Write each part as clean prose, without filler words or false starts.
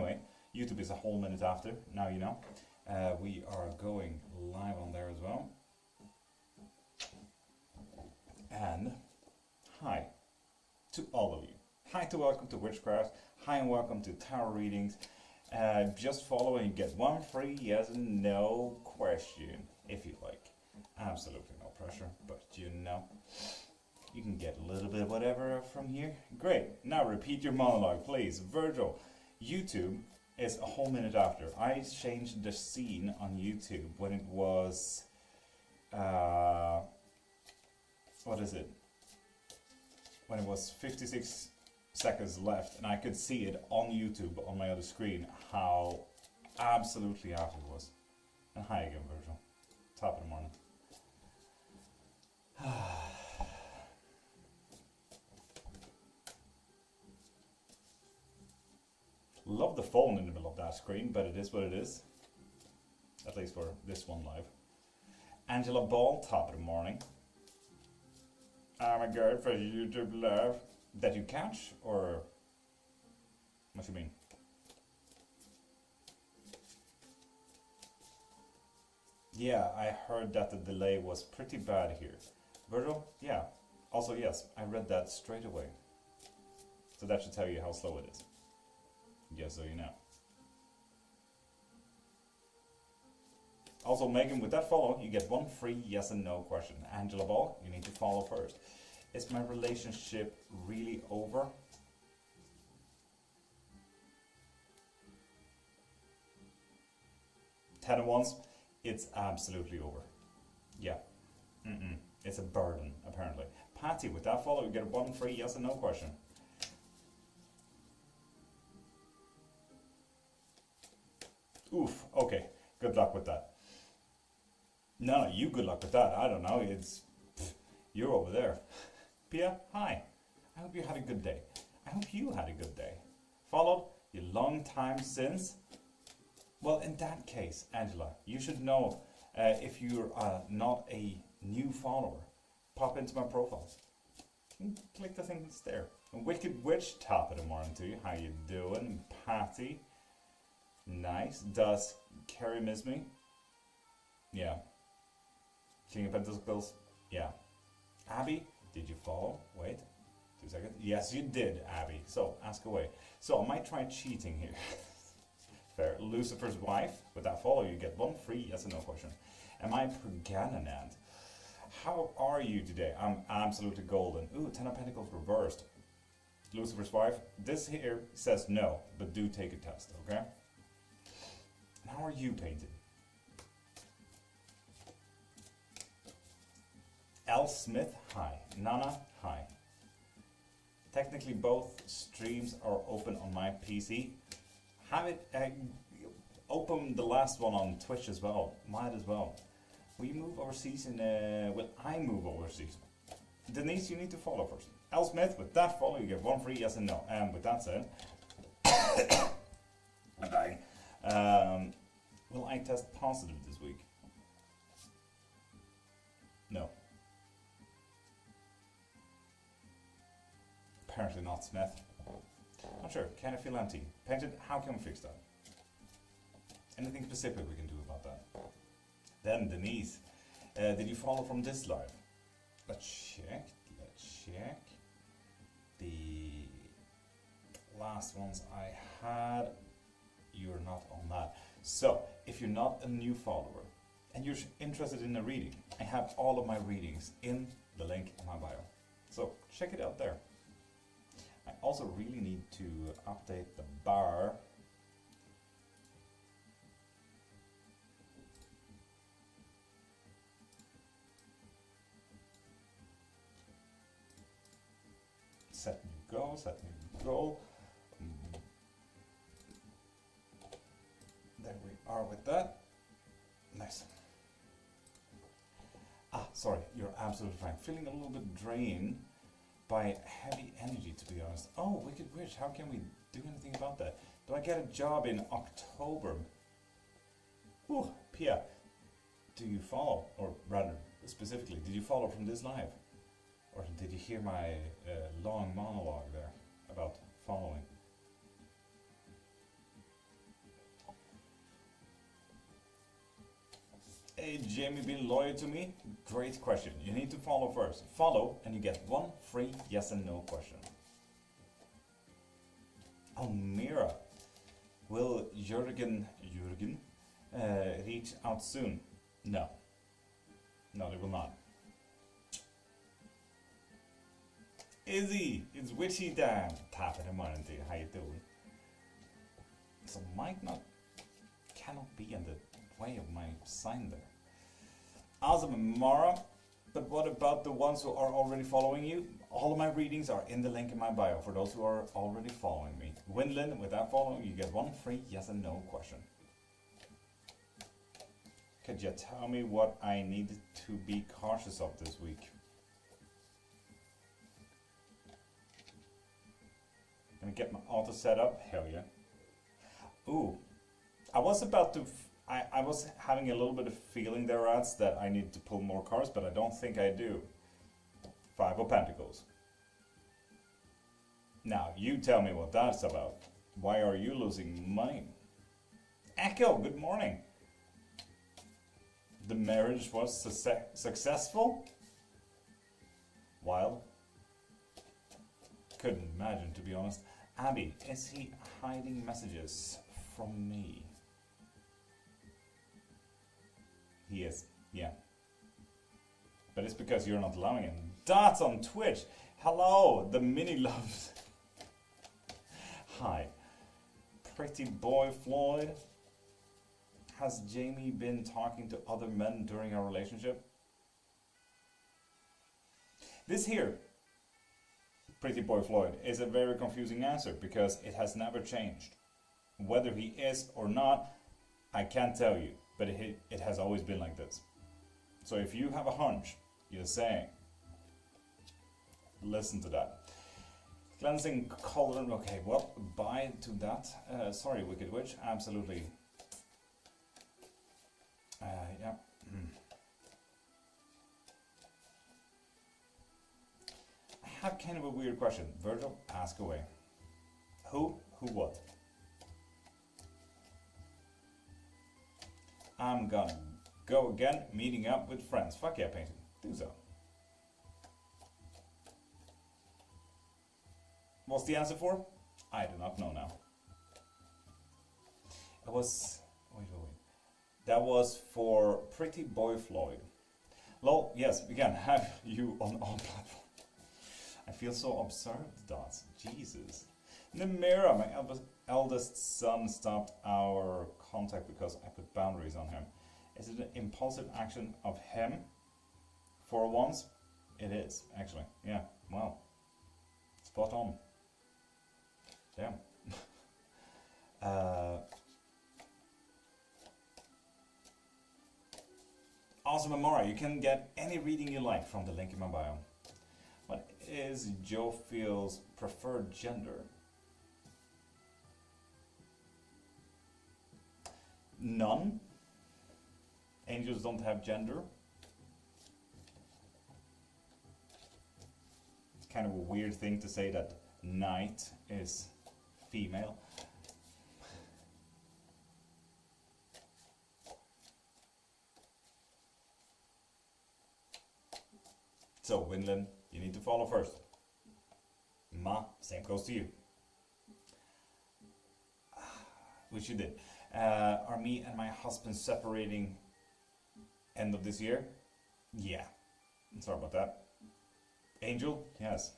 Anyway, YouTube is a whole minute after, now you know. We are going live on there as well. And hi to all of you. Hi to welcome to Witchcraft. Hi and welcome to Tarot Readings. Just follow and you get one free yes and no question, if you like. Absolutely no pressure, but you know, you can get a little bit of whatever from here. Great. Now repeat your monologue, please. Virgil, YouTube is a whole minute after. I changed the scene on YouTube when it was, what is it? When it was 56 seconds left, and I could see it on YouTube on my other screen how absolutely after it was. And hi again, Virgil. Top of the morning. Love the phone in the middle of that screen, but it is what it is. At least for this one live. Angela Ball, top of the morning. I'm a girl for YouTube live. That you catch, or what you mean? Yeah, I heard that the delay was pretty bad here. Virgil? Yeah. Also, yes, I read that straight away. So that should tell you how slow it is. Just so you know. Also, Megan, with that follow, you get one free yes and no question. Angela Ball, you need to follow first. Is my relationship really over? Ten of Wands, it's absolutely over. Yeah. It's a burden, apparently. Patty, with that follow, you get one free yes and no question. Oof, okay. Good luck with that. No, you good luck with that. I don't know. You're over there. Pia, hi. I hope you had a good day. I hope you had a good day. Followed you long time since? Well, in that case, Angela, you should know if you're not a new follower, pop into my profile. Click the thing that's there. And Wicked Witch, top of the morning to you. How you doing? Patty. Nice. Does Carrie miss me? Yeah. King of Pentacles? Yeah. Abby? Did you follow? Wait, 2 seconds. Yes, you did, Abby. So, ask away. So, I might try cheating here. Fair. Lucifer's wife. With that follow, you get one free yes or no question. Am I Pergananand? How are you today? I'm absolutely golden. Ooh, 10 of Pentacles reversed. Lucifer's wife. This here says no, but do take a test, okay? And how are you painted? L. Smith, hi. Nana, hi. Technically both streams are open on my PC. Have it open the last one on Twitch as well. Might as well. Will you move overseas will I move overseas? Denise, you need to follow first. L. Smith, with that follow you get one free yes and no. And with that said, I'm dying. Will I test positive this week? No. Apparently not, Smith. Not sure. Kind of feel empty. Painted, how can we fix that? Anything specific we can do about that? Then, Denise, did you follow from this live? Let's check. The last ones I had, you're not on that. So, if you're not a new follower and you're interested in a reading, I have all of my readings in the link in my bio. So, check it out there. I also really need to update the bar. Set new goal. There we are with that. Nice. Sorry, you're absolutely fine. Feeling a little bit drained by heavy energy, to be honest. Oh, Wicked Witch, how can we do anything about that? Do I get a job in October? Ooh, Pia, do you follow, or rather, specifically, did you follow from this live? Or did you hear my long monologue there about following? Jamie being loyal to me? Great question. You need to follow first. Follow and you get one free yes and no question. Almira. Will Jürgen reach out soon? No. No, they will not. Izzy, it's witchy time. Tapping him on into how you doing? So might not, cannot be in the way of my sign there. Awesome, Mara. But what about the ones who are already following you? All of my readings are in the link in my bio for those who are already following me. Winland, without following, you get one free yes and no question. Could you tell me what I need to be cautious of this week? Gonna get my altar set up? Hell yeah. Ooh, I was about to, I was having a little bit of feeling there, Rats, that I need to pull more cards, but I don't think I do. Five of Pentacles. Now, you tell me what that's about. Why are you losing money? Echo, good morning. The marriage was successful? Wild. Couldn't imagine, to be honest. Abby, is he hiding messages from me? He is, yeah. But it's because you're not allowing him. Dots on Twitch. Hello, the mini loves. Hi. Pretty boy Floyd. Has Jamie been talking to other men during our relationship? This here, Pretty boy Floyd, is a very confusing answer because it has never changed. Whether he is or not, I can't tell you, but it has always been like this. So if you have a hunch, you're saying, listen to that. Cleansing cauldron, okay, well, bye to that. Sorry, Wicked Witch, absolutely. Yeah. I have kind of a weird question. Virgil, ask away. Who? Who what? I'm gonna go again, meeting up with friends. Fuck yeah, painting. Do so. What's the answer for? I do not know now. It was... Wait. That was for Pretty Boy Floyd. Lol, yes, we can have you on all platforms. I feel so observed, Dots. Jesus. Namira, my eldest son, stopped our contact because I put boundaries on him. Is it an impulsive action of him? For once, it is, actually. Yeah, well, spot on. Damn. Awesome, Amora. You can get any reading you like from the link in my bio. What is Joe Field's preferred gender? None. Angels don't have gender. It's kind of a weird thing to say that knight is female. So, Winland, you need to follow first. Ma, same goes to you. Which you did. Are me and my husband separating end of this year? Yeah. Sorry about that. Angel? Yes.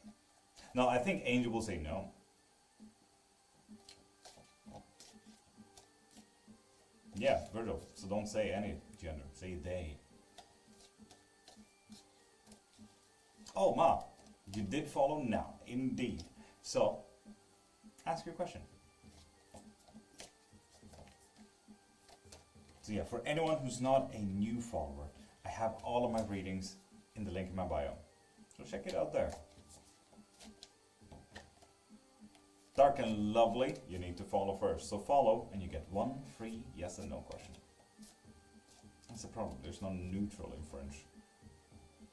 No, I think Angel will say no. Yeah, Virgil. So don't say any gender. Say they. Oh, Ma, you did follow now, indeed. So, ask your question. So yeah, for anyone who's not a new follower, I have all of my readings in the link in my bio. So check it out there. Dark and Lovely, you need to follow first. So follow, and you get one free yes and no question. That's the problem, there's no neutral in French.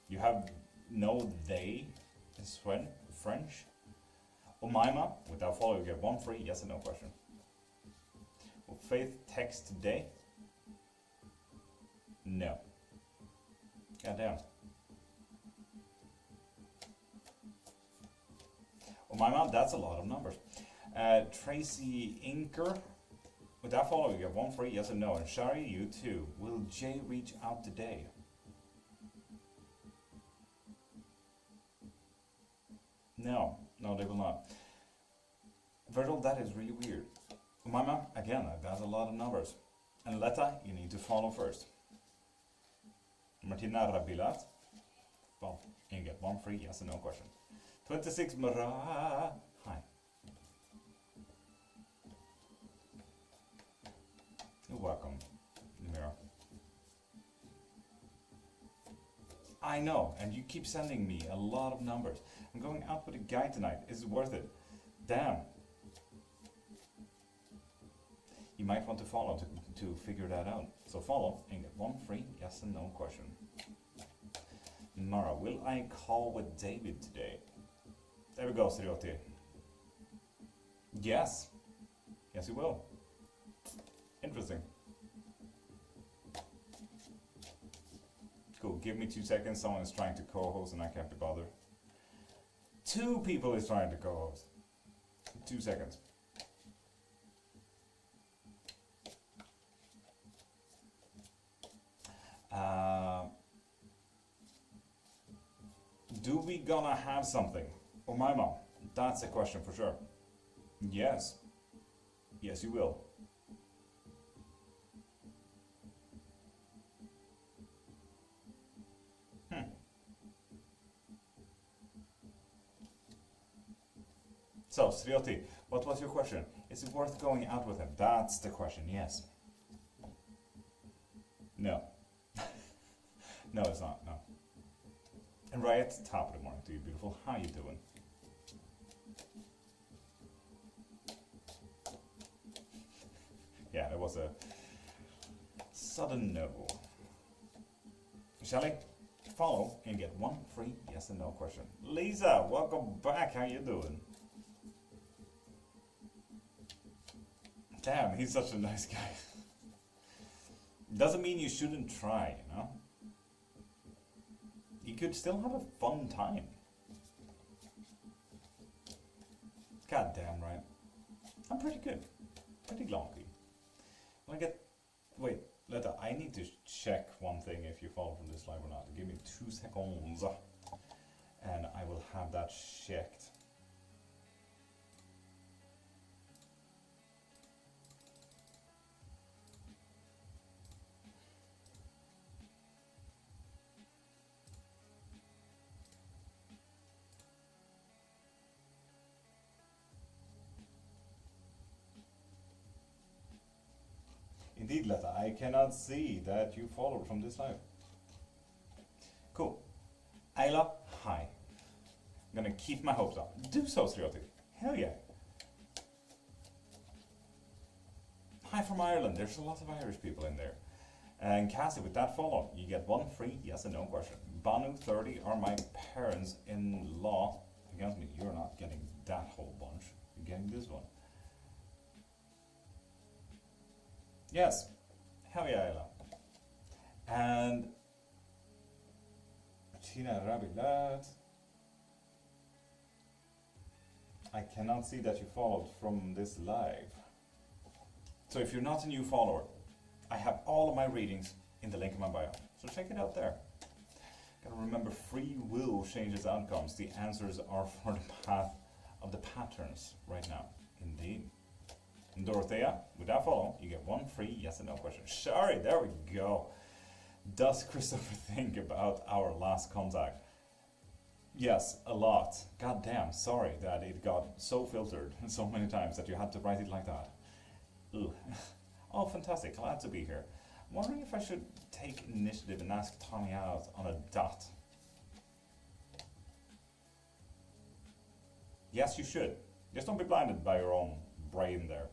You have no they in French. Omaima, without follow, you get one free yes and no question. Will Faith text today? No. Goddamn. Oh my mom, that's a lot of numbers. Tracy Inker. With that follow, you get 1 free, yes or no. And Shari, you too. Will Jay reach out today? No, they will not. Virgil, that is really weird. Mama, again, that's a lot of numbers. And Letta, you need to follow first. Martina Rabilat, well, you get 1 free, yes or no question. 26 Mara, hi. You're welcome, Mira. I know, and you keep sending me a lot of numbers. I'm going out with a guy tonight. Is it worth it? Damn. You might want to follow to figure that out. So follow and get 1 free yes and no question. Mara, will I call with David today? There we go, Srioti. Yes. Yes, you will. Interesting. Cool, give me 2 seconds. Someone is trying to co-host and I can't be bothered. 2 people is trying to co-host. 2 seconds. Do we gonna have something? Oh my mom, that's a question for sure. Yes. Yes, you will. So, Srioti, what was your question? Is it worth going out with him? That's the question, yes. No. No, it's not, no. And right at the top of the morning to you, beautiful. How you doing? Yeah, that was a sudden no. Shall I follow and get 1 free yes and no question? Lisa, welcome back. How you doing? Damn, he's such a nice guy. Doesn't mean you shouldn't try, you know? You could still have a fun time. God damn right. I'm pretty good. Pretty lonky. When I get... Wait, Letta, I need to check one thing if you follow from this live or not. Give me 2 seconds. And I will have that checked. Indeed, Letta, I cannot see that you followed from this live. Cool. Ayla, hi. I'm gonna keep my hopes up. Do so, Srioti. Hell yeah. Hi from Ireland. There's a lot of Irish people in there. And Cassie, with that follow, you get 1 free yes and no question. Banu, 30, are my parents-in-law against me? You're not getting that whole bunch. You're getting this one. Yes. Hell yeah, Ayla. And Tina Rabilat. I cannot see that you followed from this live. So if you're not a new follower, I have all of my readings in the link in my bio. So check it out there. Gotta remember, free will changes outcomes. The answers are for the path of the patterns right now. Indeed. And Dorothea, with that follow, you get 1 free yes and no question. Sorry, there we go. Does Christopher think about our last contact? Yes, a lot. God damn, sorry that it got so filtered so many times that you had to write it like that. Ugh. Oh, fantastic, glad to be here. I'm wondering if I should take initiative and ask Tommy out on a dot. Yes, you should. Just don't be blinded by your own brain there.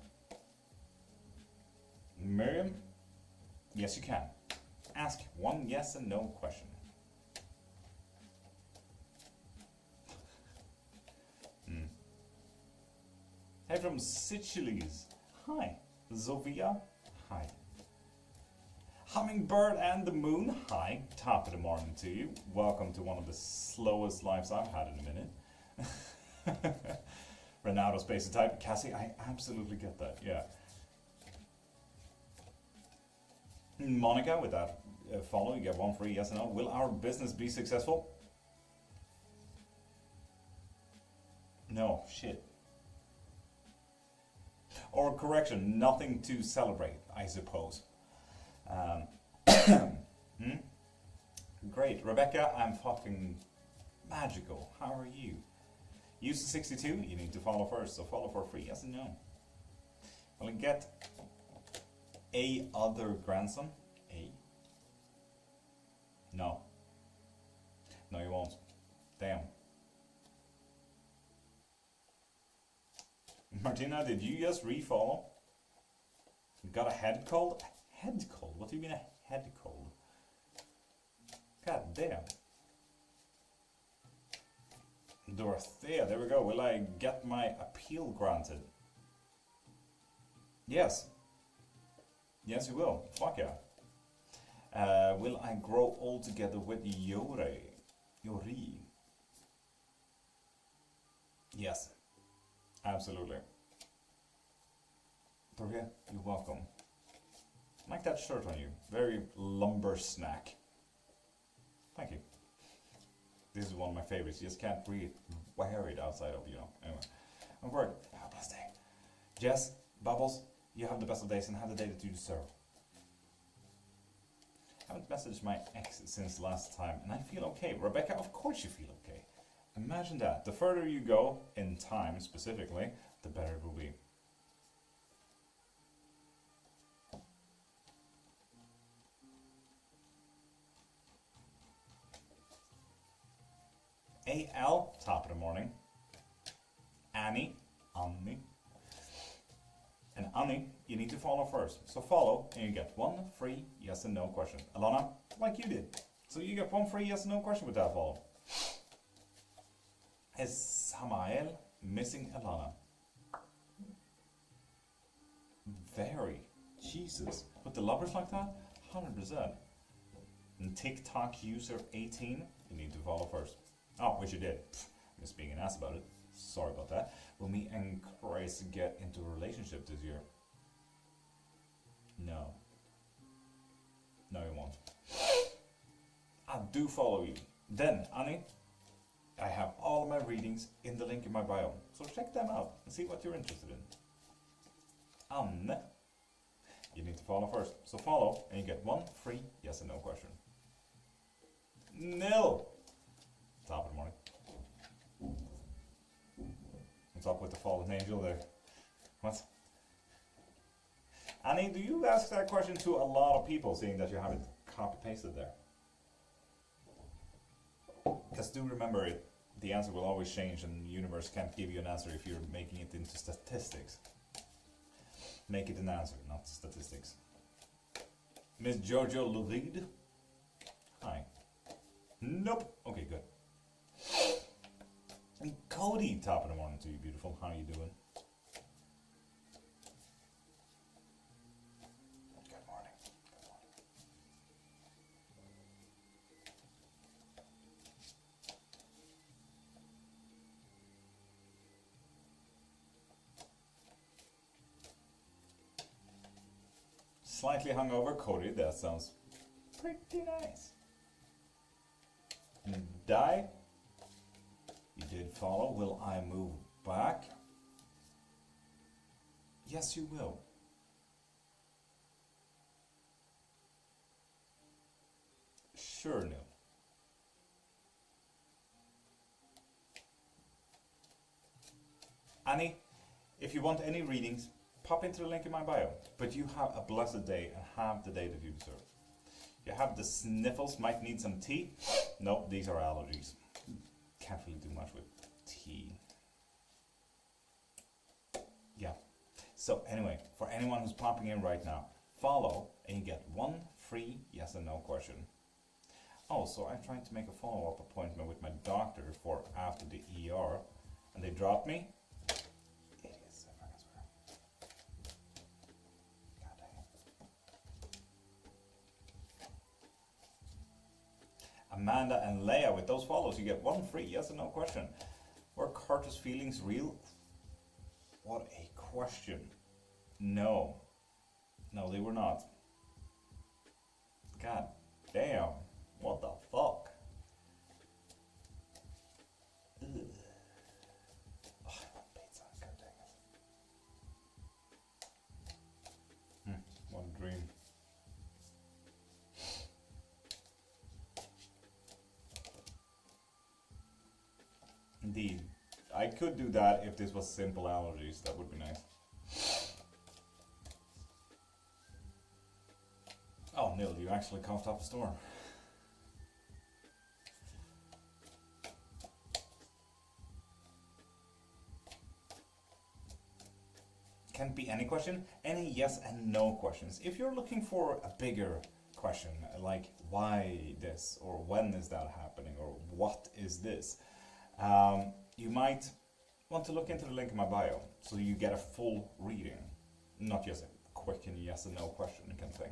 Miriam? Yes, you can. Ask 1 yes and no question. Hey from Seychelles. Hi. Zofia. Hi. Hummingbird and the Moon, hi, top of the morning to you. Welcome to one of the slowest lives I've had in a minute. Ronaldo Space and Type, Cassie, I absolutely get that, yeah. Monica, with that follow, you get one free, yes or no. Will our business be successful? No, shit. Or correction, nothing to celebrate, I suppose. Great, Rebecca, I'm fucking magical. How are you? Use the 62, you need to follow first, so follow for free, yes and no. Will I get a other grandson? A? No. No, you won't. Damn. Martina, did you just refollow? You got a head cold? A head cold? What do you mean a head cold? God damn. Dorothea, there we go. Will I get my appeal granted? Yes. Yes, you will. Fuck yeah. Will I grow old together with Yori? Yes. Absolutely. Dorothea, you're welcome. I like that shirt on you. Very lumber snack. Thank you. This is one of my favorites. You just can't really wear it outside of, you know. Anyway. I'm worried. Have a blessed day. Jess, Bubbles, you have the best of days and have the day that you deserve. I haven't messaged my ex since last time and I feel okay. Rebecca, of course you feel okay. Imagine that. The further you go, in time specifically, the better it will be. AL, top of the morning. Annie. And Annie, you need to follow first. So follow, and you get one free yes and no question. Alana, like you did. So you get one free yes and no question with that follow. Is Samael missing Alana? Very. Jesus. With the lovers like that? 100%. And TikTok user 18, you need to follow first. Oh, which you did. I'm just being an ass about it. Sorry about that. Will me and Chris get into a relationship this year? No. No, you won't. I do follow you. Then, Annie, I have all of my readings in the link in my bio. So check them out and see what you're interested in. Anne, you need to follow first. So follow and you get one free yes and no question. Nil. Top of the morning. What's up with the fallen angel there? What? Annie, do you ask that question to a lot of people, seeing that you have it copy-pasted there? Because do remember, the answer will always change and the universe can't give you an answer if you're making it into statistics. Make it an answer, not statistics. Miss Jojo Lurid? Hi. Nope. Okay, good. And Cody, top of the morning to you, beautiful. How are you doing? Good morning. Good morning. Slightly hungover, Cody. That sounds pretty nice. And Die. You did follow. Will I move back? Yes, you will. Sure, no. Annie, if you want any readings, pop into the link in my bio. But you have a blessed day and have the day that you deserve. You have the sniffles, might need some tea. Nope, these are allergies. Can't really do much with tea. Yeah. So anyway, for anyone who's popping in right now, follow and you get one free yes and no question. Also, I'm trying to make a follow-up appointment with my doctor for after the ER, and they dropped me. Idiots, I fucking swear. God Amanda and Leia with those follows. You get one free yes or no question. Were Carter's feelings real? What a question. No. No, they were not. God damn. What the fuck? Ugh. Oh, I want pizza. God dang it. What a dream. Indeed. I could do that if this was simple allergies. That would be nice. Oh, Neil, you actually coughed up a storm. Can't be any question, any yes and no questions. If you're looking for a bigger question, like why this, or when is that happening, or what is this, you might want to look into the link in my bio, so you get a full reading, not just a quick and yes and no question kind of thing.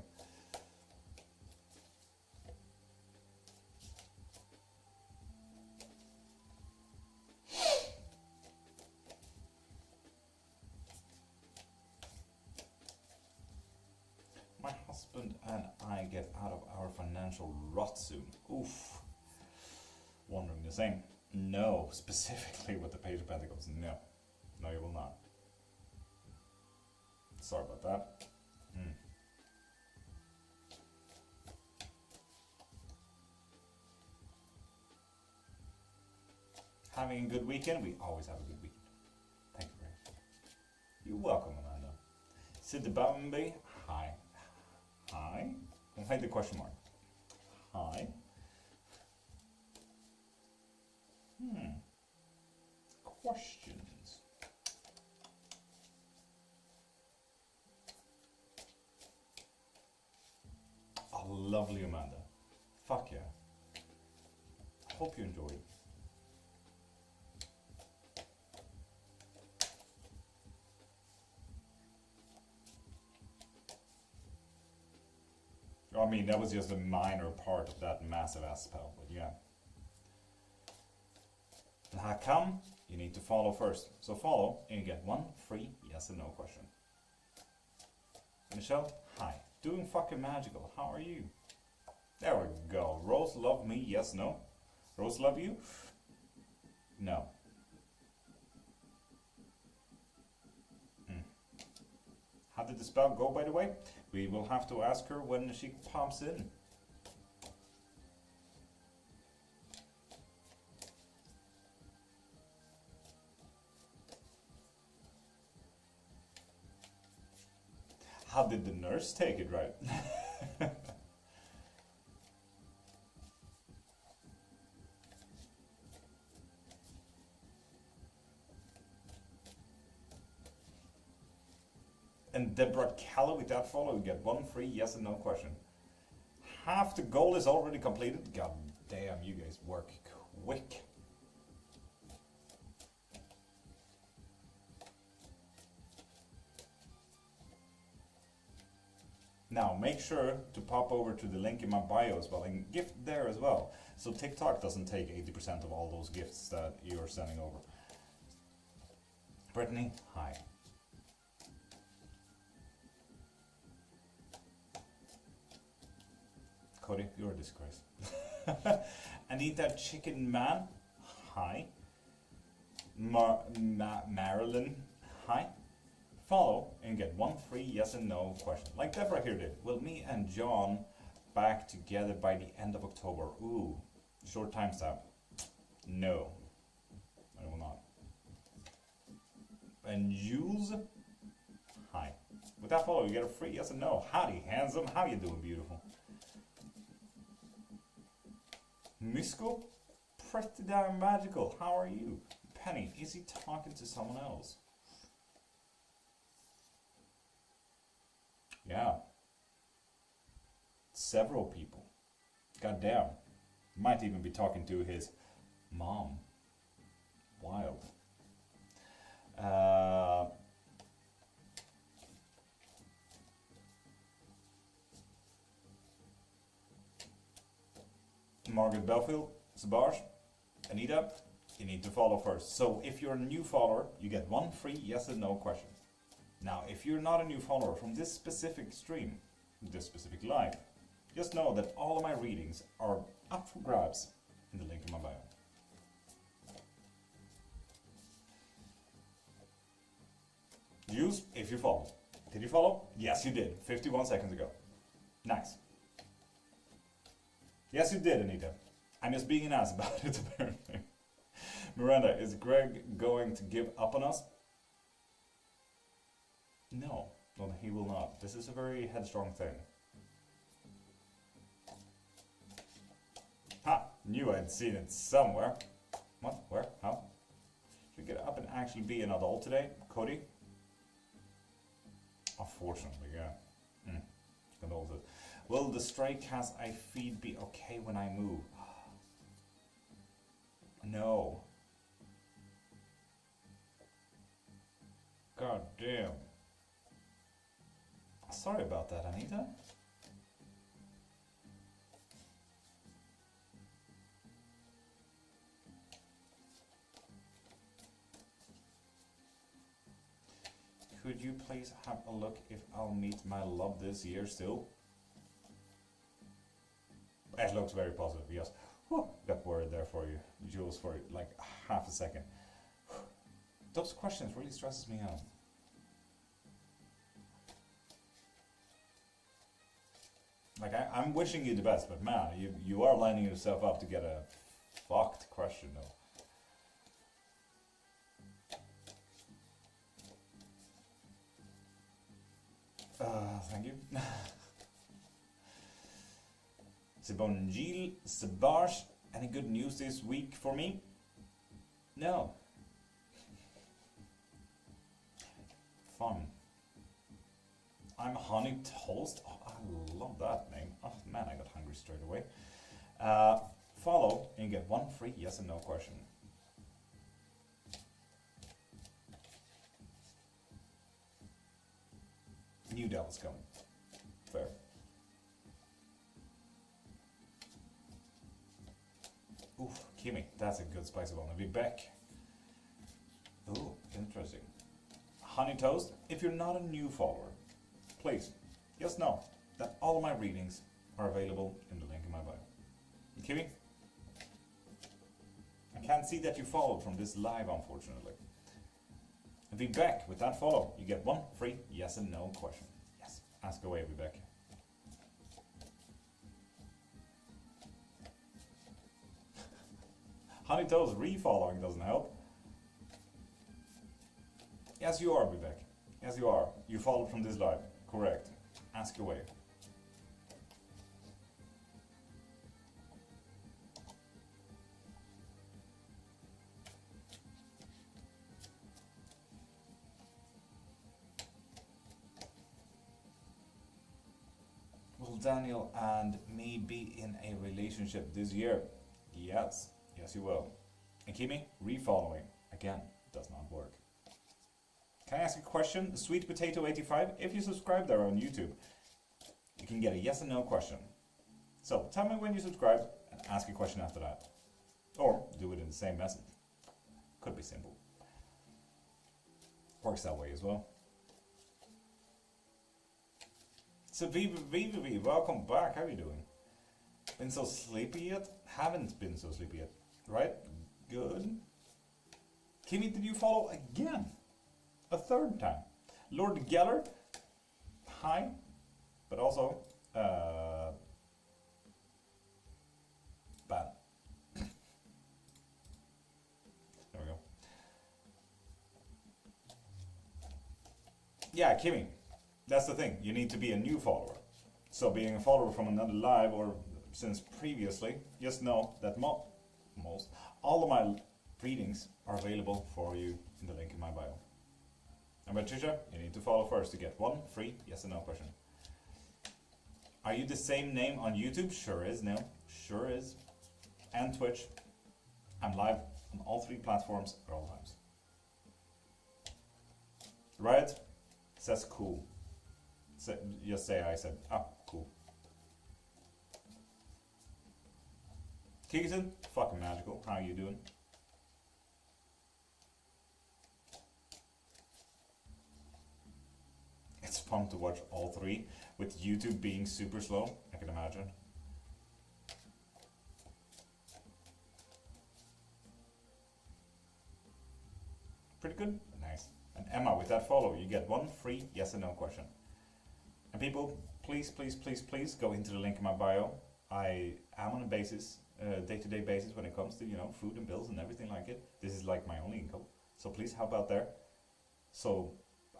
My husband and I get out of our financial rut soon. Oof. Wondering the same. No, specifically with the Page of Pentacles. No. No, you will not. Sorry about that. Having a good weekend? We always have a good weekend. Thank you very much. You're welcome, Amanda. Sid Bambi, hi. Hi? Don't hide the question mark. Hi. Questions. Oh, lovely Amanda. Fuck yeah. Hope you enjoyed. I mean, that was just a minor part of that massive ass spell, but yeah. And how come? You need to follow first. So follow, and you get one free yes and no question. Michelle, hi. Doing fucking magical. How are you? There we go. Rose, love me, yes, no. Rose, love you? No. How did the spell go, by the way? We will have to ask her when she pops in. How did the nurse take it, right? And Deborah Calla with that follow, you get one free yes and no question. Half the goal is already completed. God damn, you guys work quick. Now, make sure to pop over to the link in my bio as well and gift there as well. So TikTok doesn't take 80% of all those gifts that you're sending over. Brittany, hi. Cody, you're a disgrace. Anita Chicken Man, hi. Marilyn, hi. Follow and get one free yes and no question. Like Deborah here did. Will me and John back together by the end of October? Ooh, short time stamp. No, I will not. And Jules, hi. With that follow, you get a free yes and no. Howdy, handsome. How you doing, beautiful? Misko, pretty damn magical. How are you? Penny, is he talking to someone else? Yeah. Several people. God damn. Might even be talking to his mom. Wild. Margaret Belfield, Sabarge, Anita, you need to follow first. So if you're a new follower, you get one free yes and no question. Now, if you're not a new follower from this specific stream, this specific live, just know that all of my readings are up for grabs in the link in my bio. Use if you follow. Did you follow? Yes, you did. 51 seconds ago. Nice. Yes, you did, Anita. I'm just being an ass about it, apparently. Miranda, is Greg going to give up on us? No, he will not. This is a very headstrong thing. Ha! Knew I'd seen it somewhere. What? Where? How? Should we get up and actually be an adult today, Cody? Unfortunately, yeah. Condolences. Will the stray cats I feed be okay when I move? No. God damn. Sorry about that, Anita. Could you please have a look if I'll meet my love this year still? It looks very positive, yes. Whew, got worried there for you, Jules, for like half a second. Those questions really stresses me out. Like, I'm wishing you the best, but man, you are lining yourself up to get a fucked question, though. Thank you. Sebonjil, Sebarge, any good news this week for me? No. Fun. I'm Honey Toast. Oh, I love that name. Oh man, I got hungry straight away. Follow and you get one free yes and no question. New devil's coming. Fair. Oof, Kimi, that's a good spicy one. I'll be back. Ooh, interesting. Honey Toast, if you're not a new follower, please, just know that all of my readings are available in the link in my bio. Kimi? I can't see that you followed from this live, unfortunately. And be back with that follow. You get one free yes and no question. Yes, ask away, be back. Honey Toast re-following doesn't help. Yes, you are, be back. Yes, you are. You followed from this live. Correct. Ask away. Will Daniel and me be in a relationship this year? Yes. Yes, you will. And Kimi, re-following. Again, does not work. Can I ask a question? Sweet Potato 85, if you subscribe there on YouTube, you can get a yes and no question. So tell me when you subscribe and ask a question after that. Or do it in the same message. Could be simple. Works that way as well. So Viva, welcome back. How are you doing? Been so sleepy yet? Haven't been so sleepy yet. Right? Good. Kimi, did you follow again? A third time. Lord Geller, hi. But also, bad. There we go. Yeah, Kimi, that's the thing. You need to be a new follower. So being a follower from another live or since previously, just know that most all of my readings are available for you in the link in my bio. And Patricia, you need to follow first to get one free yes and no question. Are you the same name on YouTube? Sure is, no. Sure is. And Twitch. I'm live on all three platforms at all times. Right? Says cool. Just say I said, ah, cool. Keaton, fucking magical. How you doing? It's fun to watch all three, with YouTube being super slow, I can imagine. Pretty good? Nice. And Emma, with that follow, you get one free yes and no question. And people, please, please, please, please go into the link in my bio. I am on a basis, day-to-day basis when it comes to, you know, food and bills and everything like it. This is like my only income. So please help out there. So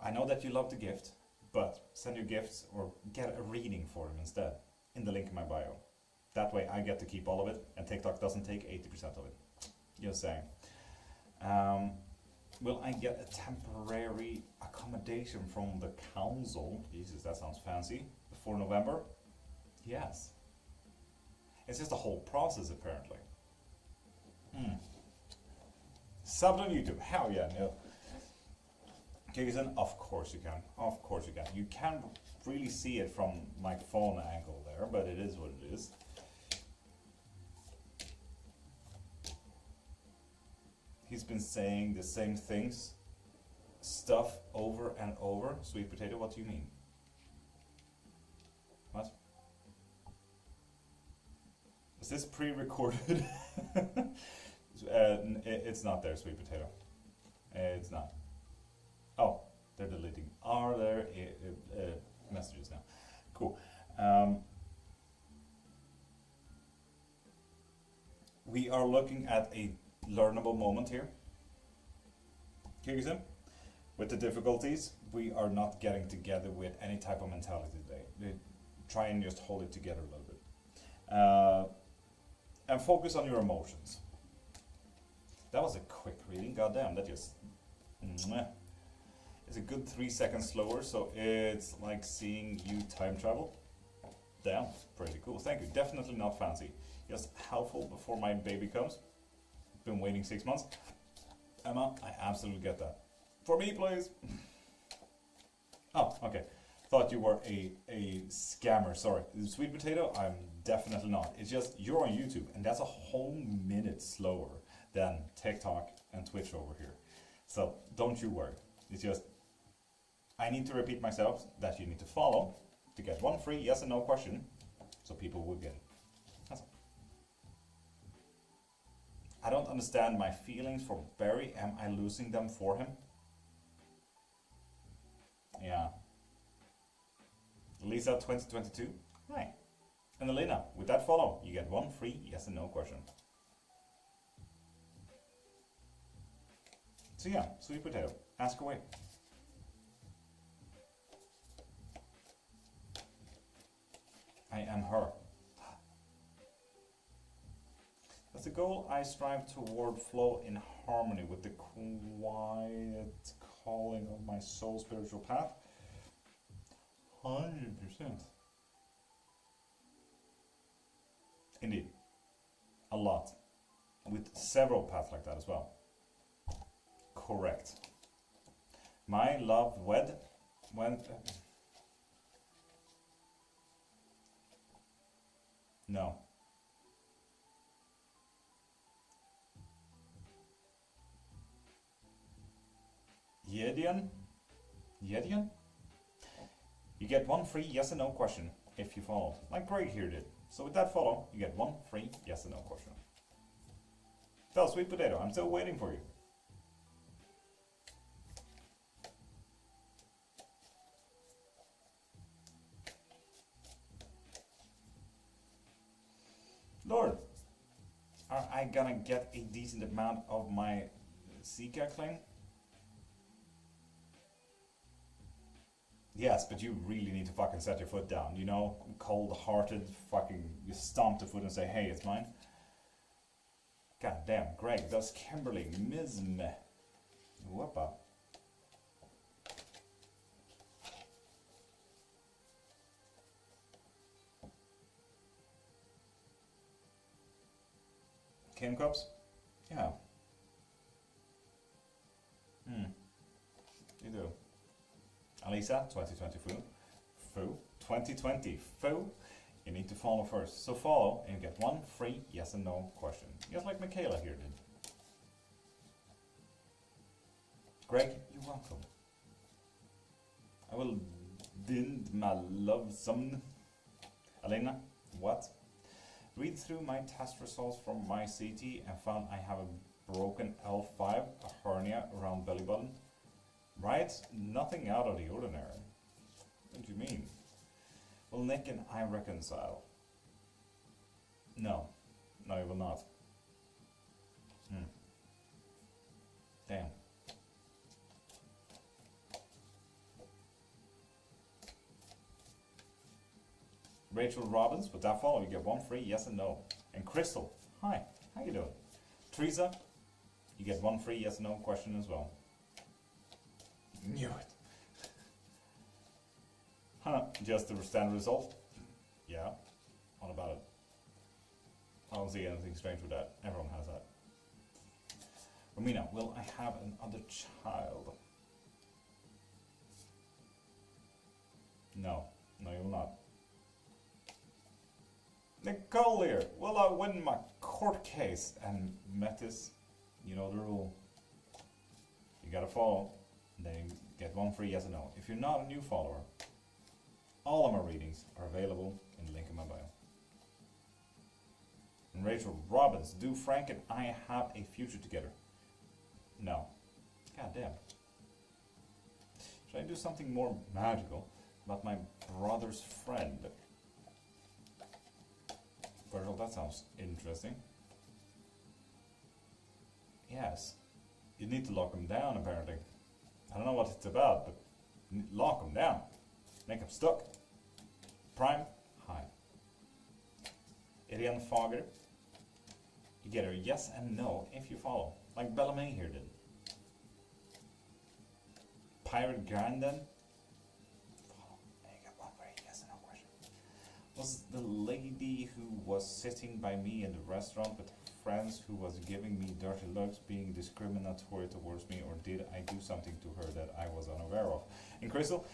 I know that you love to gift, but send your gifts or get a reading for them instead in the link in my bio. That way I get to keep all of it and TikTok doesn't take 80% of it. Just saying. Will I get a temporary accommodation from the council? Jesus, that sounds fancy. Before November? Yes. It's just a whole process apparently. Subbed on YouTube. Hell yeah, no. Kirsten, of course you can. Of course you can. You can't really see it from my phone angle there, but it is what it is. He's been saying the same stuff over and over. Sweet potato, what do you mean? What? Is this pre-recorded? It's not there, sweet potato. It's not. Oh, they're deleting. Are there messages now? Cool. We are looking at a learnable moment here. Kirgizim, with the difficulties, we are not getting together with any type of mentality today. Try and just hold it together a little bit. And focus on your emotions. That was a quick reading, goddamn, that just... It's a good 3 seconds slower, so it's like seeing you time travel. Damn, pretty cool. Thank you. Definitely not fancy. Just helpful before my baby comes. Been waiting 6 months. Emma, I absolutely get that. For me, please. Oh, okay. Thought you were a scammer. Sorry. Sweet potato, I'm definitely not. It's just you're on YouTube, and that's a whole minute slower than TikTok and Twitch over here. So don't you worry. It's just I need to repeat myself that you need to follow to get one free yes and no question, so people will get it. That's all. I don't understand my feelings for Barry. Am I losing them for him? Yeah. Lisa 2022. Hi. And Elena, with that follow, you get one free yes and no question. So yeah, sweet potato, ask away. I am her. That's the goal I strive toward, flow in harmony with the quiet calling of my soul spiritual path. 100%. Indeed. A lot. With several paths like that as well. Correct. My love went... No. Yedian? Yedian? You get one free yes and no question if you follow, like Greg here did. So with that follow, you get one free yes and no question. Tell sweet potato, I'm still waiting for you. Lord, are I gonna get a decent amount of my Zika claim? Yes, but you really need to fucking set your foot down, you know? Cold-hearted, fucking, you stomp the foot and say, hey, it's mine. God damn, Greg, that's Kimberly, Ms. Meh. Whoopa. King Cups? Yeah. You do. Alisa, 2020 foo. 2020 foo. You need to follow first. So follow and get one free yes and no question. Just like Michaela here did. Greg, you're welcome. I will dind my love some. Elena, what? Read through my test results from my CT and found I have a broken L5, a hernia around belly button. Right? Nothing out of the ordinary. What do you mean? Will Nick and I reconcile? No. No, you will not. Damn. Rachel Robbins, with that follow, you get one free yes and no. And Crystal, hi, how you doing? Teresa, you get one free yes and no question as well. Knew it. Huh, just the standard result? Yeah, what about it? I don't see anything strange with that. Everyone has that. Romina, will I have another child? No, no you will not. Nicole here, will I win my court case? And Metis, you know the rule. You gotta follow, then you get one free yes or no. If you're not a new follower, all of my readings are available in the link in my bio. And Rachel Robbins, do Frank and I have a future together? No. God damn. Should I do something more magical about my brother's friend? Virgil, that sounds interesting. Yes. You need to lock him down, apparently. I don't know what it's about, but lock him down. Make him stuck. Prime, hi. Irian Fager. You get a yes and no if you follow, like Bellamy here did. Pirate Grandin. Was the lady who was sitting by me in the restaurant with friends who was giving me dirty looks being discriminatory towards me, or did I do something to her that I was unaware of? And Crystal,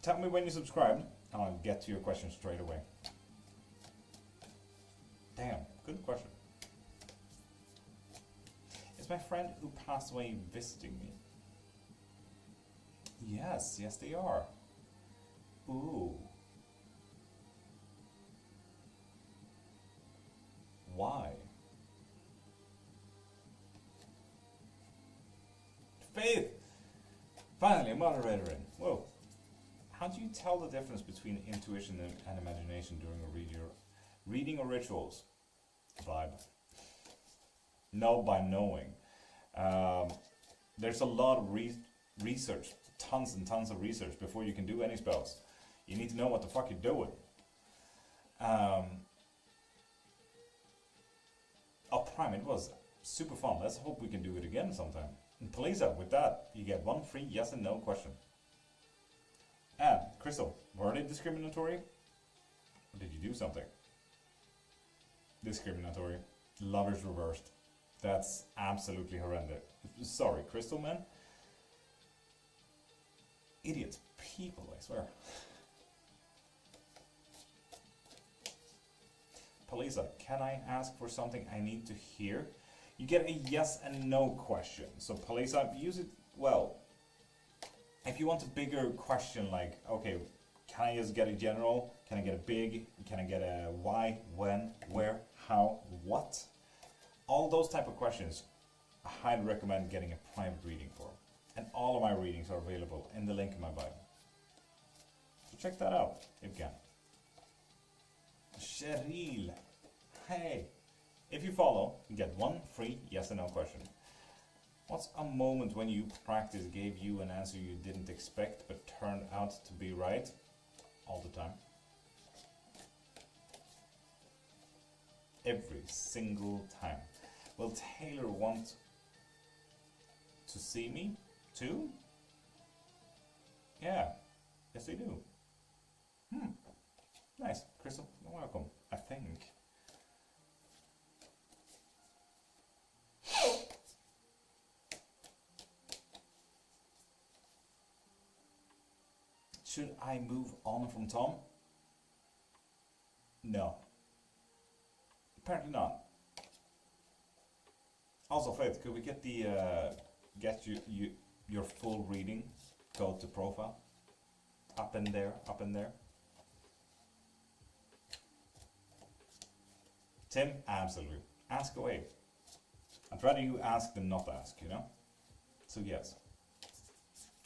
tell me when you subscribed, and I'll get to your question straight away. Damn, good question. Is my friend who passed away visiting me? Yes, yes they are. Ooh. Why? Faith! Finally, a moderator in. Whoa. How do you tell the difference between intuition and imagination during a reading or rituals? Vibe. Know by knowing. There's a lot of research, tons and tons of research before you can do any spells. You need to know what the fuck you're doing. Oh, Prime, it was super fun. Let's hope we can do it again sometime. And Palisa, with that, you get one free yes and no question. And, Crystal, were they discriminatory? Or did you do something? Discriminatory. Lovers reversed. That's absolutely horrendous. Sorry, Crystal, man. Idiots. People, I swear. Palisa, can I ask for something I need to hear? You get a yes and no question. So Palisa, use it well. If you want a bigger question like, okay, can I just get a general? Can I get a big? Can I get a why, when, where, how, what? All those type of questions, I highly recommend getting a private reading for. And all of my readings are available in the link in my bio. So check that out if you can. Cheryl, hey, if you follow, you get one free yes and no question. What's a moment when you practice gave you an answer you didn't expect but turned out to be right? All the time. Every single time. Will Taylor want to see me too? Yeah, yes they do. Nice, Crystal, you're welcome, I think. Should I move on from Tom? No. Apparently not. Also, Faith, could we get the get your full reading? Go to profile. Up in there, up in there. Tim, absolutely. Ask away. I'd rather you ask than not ask, you know? So yes.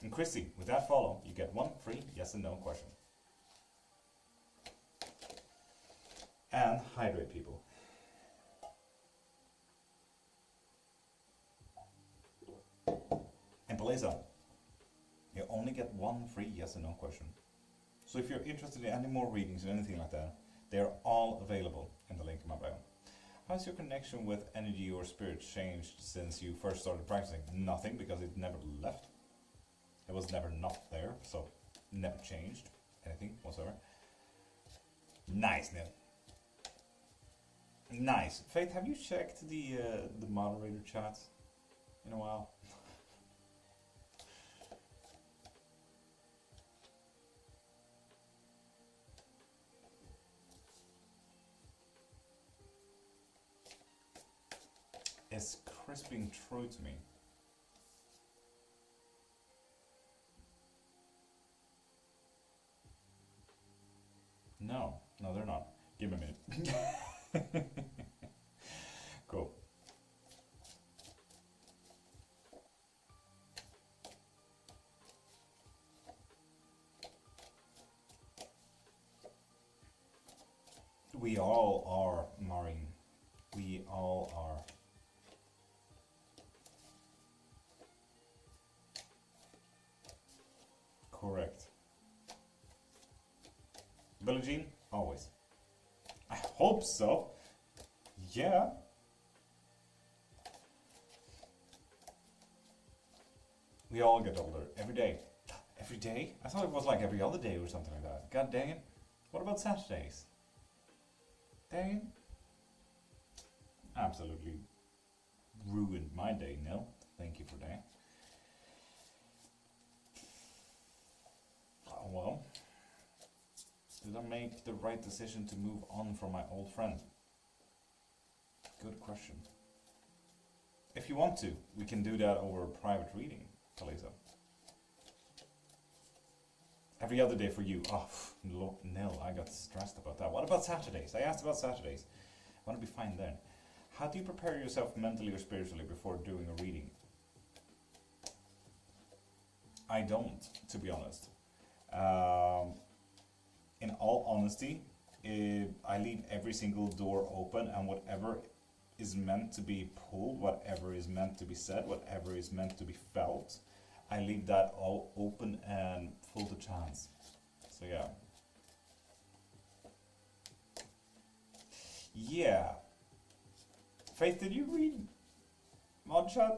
And Christy, with that follow, you get one free yes and no question. And hydrate people. And Paleza, you only get one free yes and no question. So if you're interested in any more readings or anything like that, they're all available in the link in my bio. How's your connection with energy or spirit changed since you first started practicing? Nothing, because it never left. It was never not there, so never changed anything whatsoever. Nice, Neil. Nice. Faith, have you checked the moderator chats in a while? Is crisping true to me? No, they're not. Give me a minute. Cool. We all are, Maureen. We all are. Correct. Billie Jean? Always. I hope so. Yeah. We all get older. Every day. Every day? I thought it was like every other day or something like that. God dang it. What about Saturdays? Dang it. Absolutely ruined my day, Nell. Thank you for that. Oh, well. Did I make the right decision to move on from my old friend? Good question. If you want to, we can do that over a private reading, Talisa. Every other day for you. Oh, Nil, I got stressed about that. What about Saturdays? I asked about Saturdays. I want to be fine then. How do you prepare yourself mentally or spiritually before doing a reading? I don't, to be honest. In all honesty, I leave every single door open, and whatever is meant to be pulled, whatever is meant to be said, whatever is meant to be felt, I leave that all open and full to chance. So yeah. Yeah. Faith, did you read Modshot?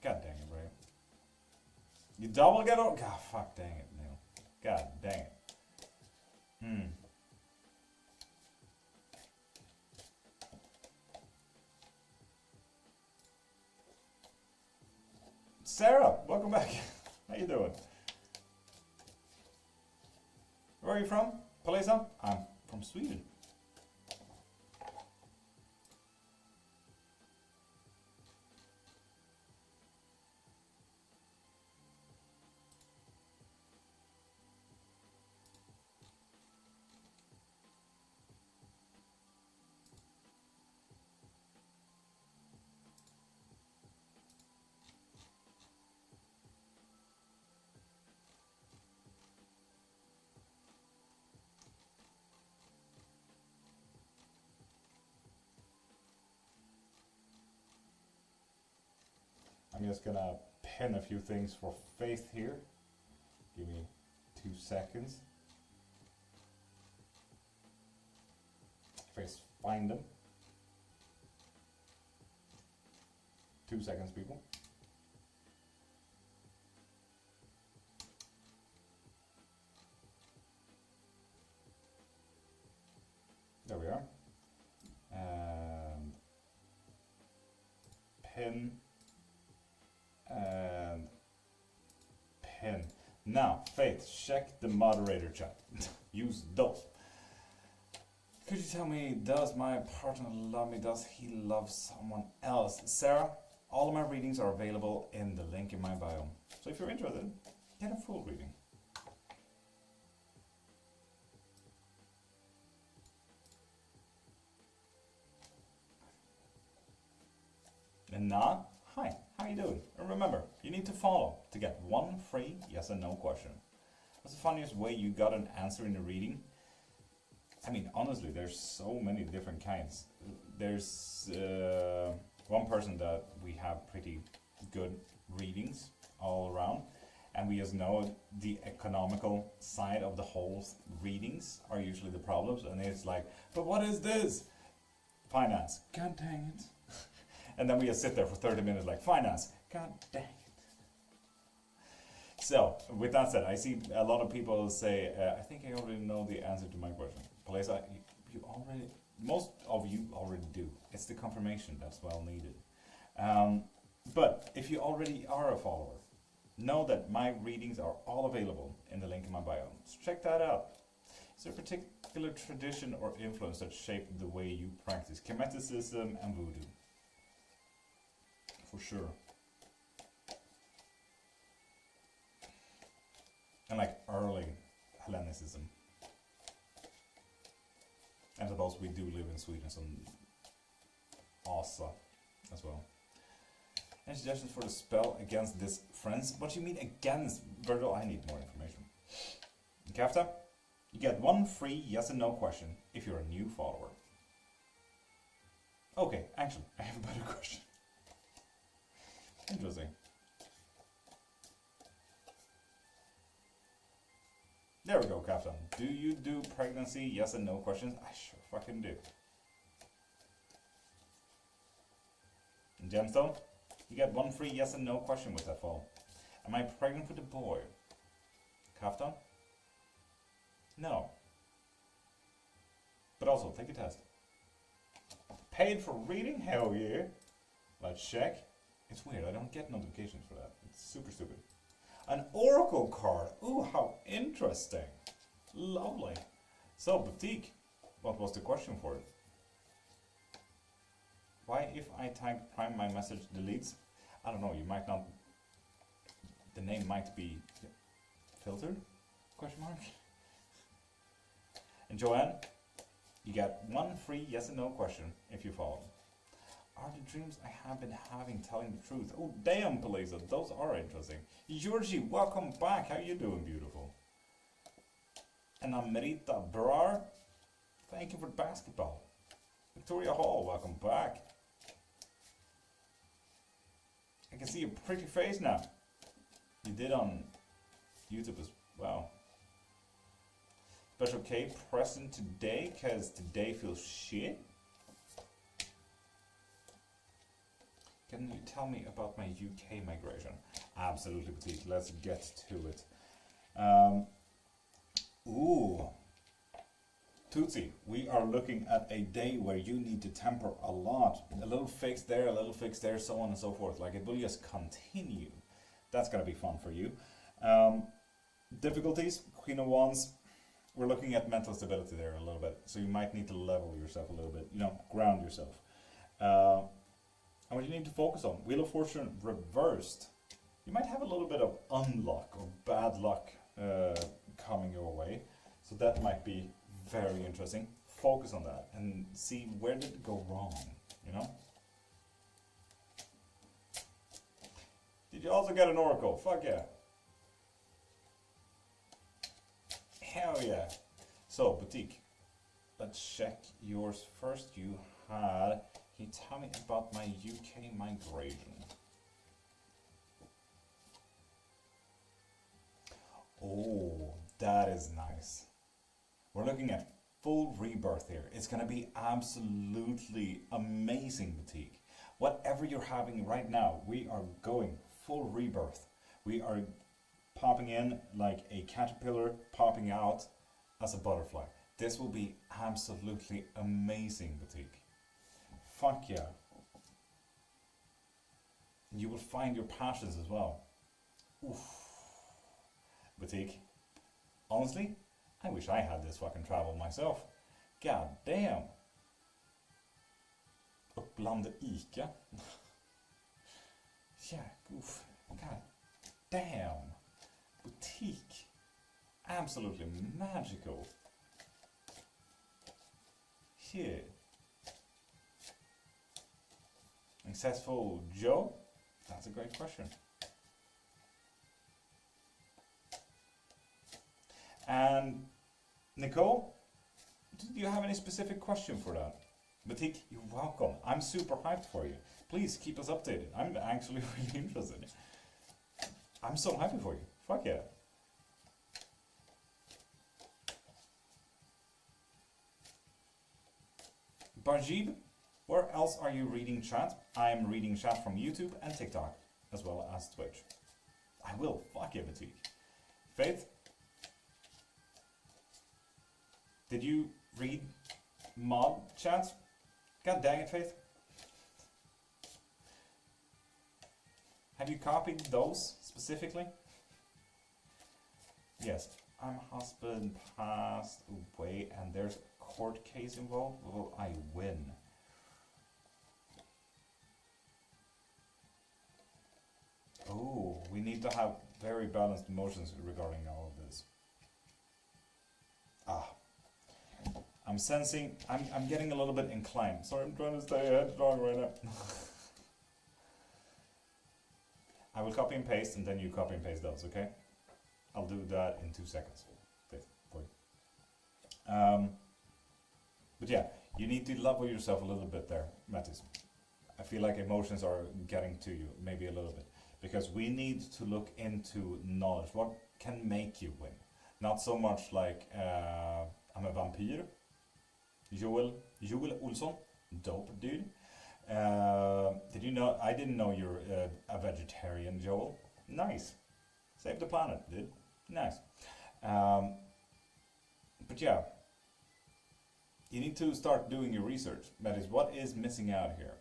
God dang it, bro. You double get on? God, fuck dang it, Neil. God dang it. Sarah, welcome back. How you doing? Where are you from? Palesa? I'm from Sweden. I'm just gonna pin a few things for Faith here. Give me 2 seconds. Faith, find them. 2 seconds, people. There we are. And pin and pin. Now, Faith, check the moderator chat. Use those. Could you tell me, does my partner love me? Does he love someone else? Sarah, all of my readings are available in the link in my bio. So if you're interested, get a full reading. And Na, hi, how you doing? And remember, you need to follow to get one free yes and no question. What's the funniest way you got an answer in a reading? I mean, honestly, there's so many different kinds. There's one person that we have pretty good readings all around, and we just know the economical side of the whole readings are usually the problems, and it's like, but what is this? Finance. God dang it. And then we just sit there for 30 minutes like, finance. God dang it. So, with that said, I see a lot of people say, I think I already know the answer to my question. Palesa, you already, most of you already do. It's the confirmation that's well needed. But if you already are a follower, know that my readings are all available in the link in my bio. So check that out. Is there a particular tradition or influence that shaped the way you practice Hermeticism and Voodoo? For sure. And like early Hellenicism. And suppose we do live in Sweden, so Asa as well. Any suggestions for the spell against this friends? What do you mean against? Virgil, I need more information. Kafta, you get one free yes and no question if you're a new follower. Okay, actually, I have a better question. Interesting. There we go, Captain. Do you do pregnancy yes and no questions? I sure fucking do. And Gemstone, you get one free yes and no question with that fall. Am I pregnant with a boy? Captain? No. But also, take a test. Paid for reading? Hell yeah. Let's check. It's weird, I don't get notifications for that. It's super stupid. An oracle card. Ooh, how interesting. Lovely. So, Boutique, what was the question for it? Why if I type prime my message deletes? I don't know, you might not, the name might be filtered? Question mark. And Joanne, you get one free yes and no question if you follow. Are the dreams I have been having telling the truth? Oh damn, Palisa, those are interesting. Georgie, welcome back. How you doing, beautiful? And Amrita Brar, thank you for basketball. Victoria Hall, welcome back. I can see your pretty face now. You did on YouTube as well. Special K present today, cause today feels shit. Can you tell me about my UK migration? Absolutely, Petite. Let's get to it. Tootsie, we are looking at a day where you need to temper a lot. A little fix there, a little fix there, so on and so forth. Like, it will just continue. That's going to be fun for you. Difficulties, Queen of Wands. We're looking at mental stability there a little bit. So you might need to level yourself a little bit. You know, ground yourself. And what you need to focus on, Wheel of Fortune reversed. You might have a little bit of unluck or bad luck coming your way. So that might be very interesting. Focus on that and see where did it go wrong, you know? Did you also get an oracle? Fuck yeah. Hell yeah. So, Boutique, let's check yours first. You had... Can you tell me about my UK migration? Oh, that is nice. We're looking at full rebirth here. It's going to be absolutely amazing, Boutique. Whatever you're having right now, we are going full rebirth. We are popping in like a caterpillar, popping out as a butterfly. This will be absolutely amazing, Boutique. Fuck yeah. you will find your passions as well. Oof. Boutique. Honestly, I wish I had this fucking travel myself. God damn. Uppland Ica. Yeah, oof. God damn. Boutique. Absolutely magical. Shit. Successful Joe? That's a great question. And Nicole, do you have any specific question for that? Boutique, you're welcome. I'm super hyped for you. Please keep us updated. I'm actually really interested. I'm so happy for you. Fuck yeah. Barjib, where else are you reading chat? I'm reading chat from YouTube and TikTok, as well as Twitch. I will. Fuck yeah, Boutique. Faith, did you read mod chat? God dang it, Faith. Have you copied those specifically? Yes. I'm husband passed away and there's a court case involved. Will I win? Oh, we need to have very balanced emotions regarding all of this. Ah. I'm sensing, I'm getting a little bit inclined. Sorry, I'm trying to stay headstrong right now. I will copy and paste and then you copy and paste those, okay? I'll do that in 2 seconds. For you. But yeah, you need to love yourself a little bit there, Mattis. I feel like emotions are getting to you, maybe a little bit. Because we need to look into knowledge. What can make you win? Not so much like, I'm a vampire. Joel Olsson, dope dude. Did you know? I didn't know you're a vegetarian, Joel. Nice. Save the planet, dude. Nice. But yeah, you need to start doing your research. That is, what is missing out here?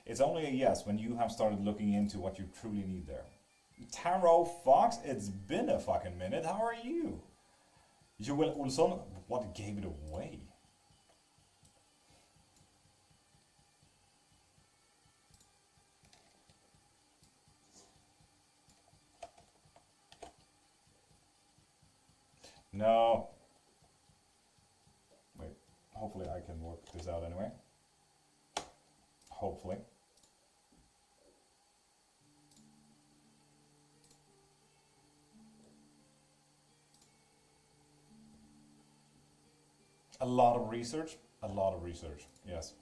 It's only a yes when you have started looking into what you truly need there. Tarot Fox, it's been a fucking minute. How are you? Joel Olsson, what gave it away? No. Wait, hopefully I can work this out anyway. Hopefully. A lot of research, yes.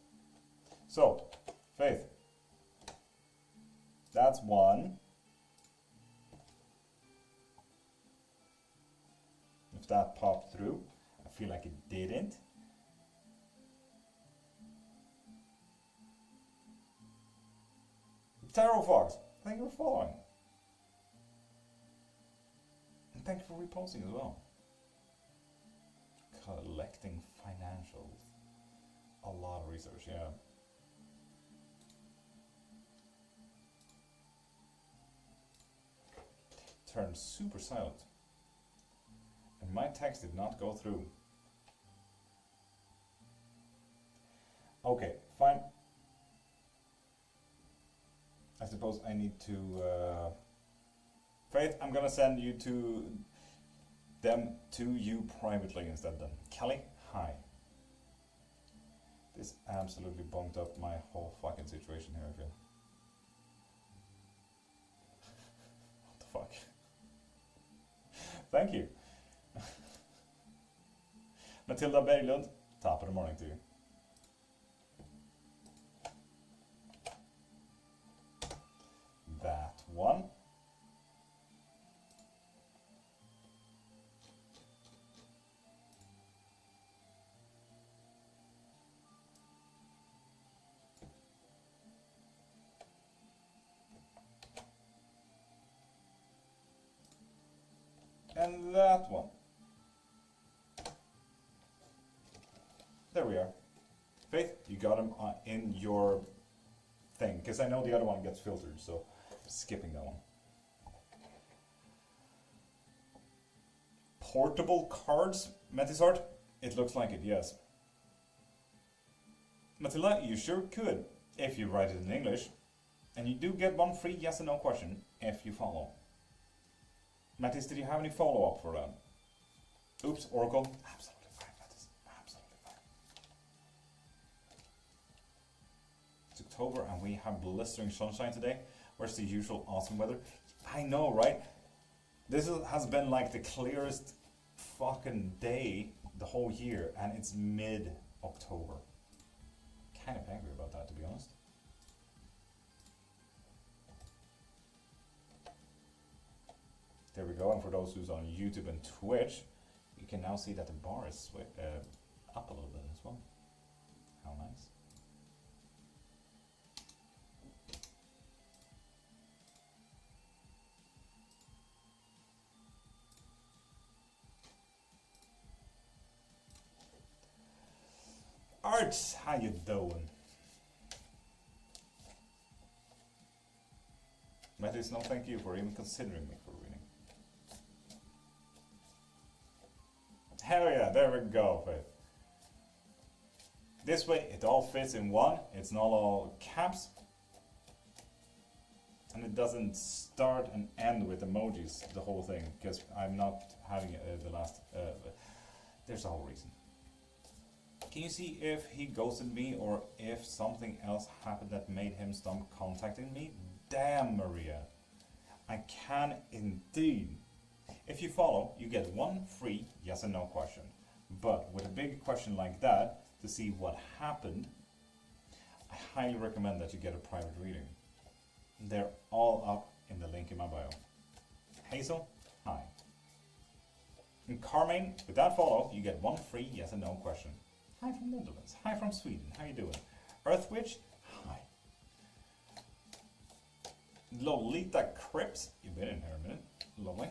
So, Faith, that's one. If that popped through, I feel like it didn't. Tarot Fox, thank you for following. And thank you for reposting as well. Collecting financials. A lot of research, yeah. Turned super silent. And my text did not go through. Okay, fine. I suppose I need to... Faith, I'm gonna send you to them to you privately instead then. Kelly, hi. This absolutely bumped up my whole fucking situation here, I feel. What the fuck? Thank you. Matilda Berglund, top of the morning to you. That one. And that one. There we are. Faith, you got him in your thing, because I know the other one gets filtered, so skipping that one. Portable cards, Metisart? It looks like it, yes. Matilda, you sure could, if you write it in English. And you do get one free yes or no question if you follow. Mattis, did you have any follow-up for that? Oops, Oracle. Absolutely fine, Mattis. Absolutely fine. It's October and we have blistering sunshine today. Where's the usual awesome weather? I know, right? This has been like the clearest fucking day the whole year, and it's mid-October. Kind of angry about that, to be honest. There we go, and for those who's on YouTube and Twitch, you can now see that the bar is up a little bit as well. How nice. Arts, how you doing? Mattis, no thank you for even considering me for reading. Hell yeah, there we go, Faith. This way it all fits in one, it's not all caps. And it doesn't start and end with emojis, the whole thing, because I'm not having the last... there's a whole reason. Can you see if he ghosted me or if something else happened that made him stop contacting me? Damn, Maria. I can indeed. If you follow, you get one free yes or no question. But with a big question like that, to see what happened, I highly recommend that you get a private reading. They're all up in the link in my bio. Hazel, hi. And Carmine, with that follow, you get one free yes or no question. Hi from Netherlands. Hi from Sweden. How you doing? Earthwitch. Hi. Lolita Crips. You've been in here a minute. Lovely.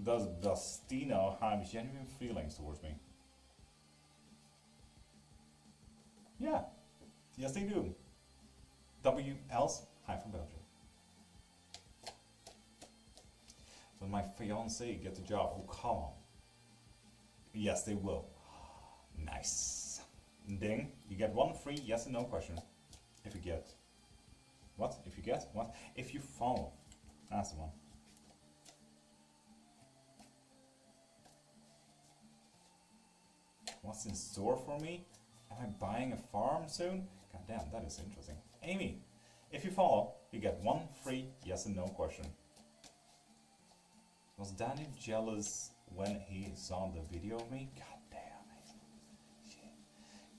Does Bastino have genuine feelings towards me? Yeah. Yes, they do. W. Else. Hi from Belgium. Will my fiancé get the job? Oh, come on. Yes, they will. Nice. Ding, you get one free yes and no question. If you get what? If you get what? If you follow. That's the one. What's in store for me? Am I buying a farm soon? God damn, that is interesting. Amy, if you follow, you get one free yes and no question. Was Danny jealous when he saw the video of me? God damn.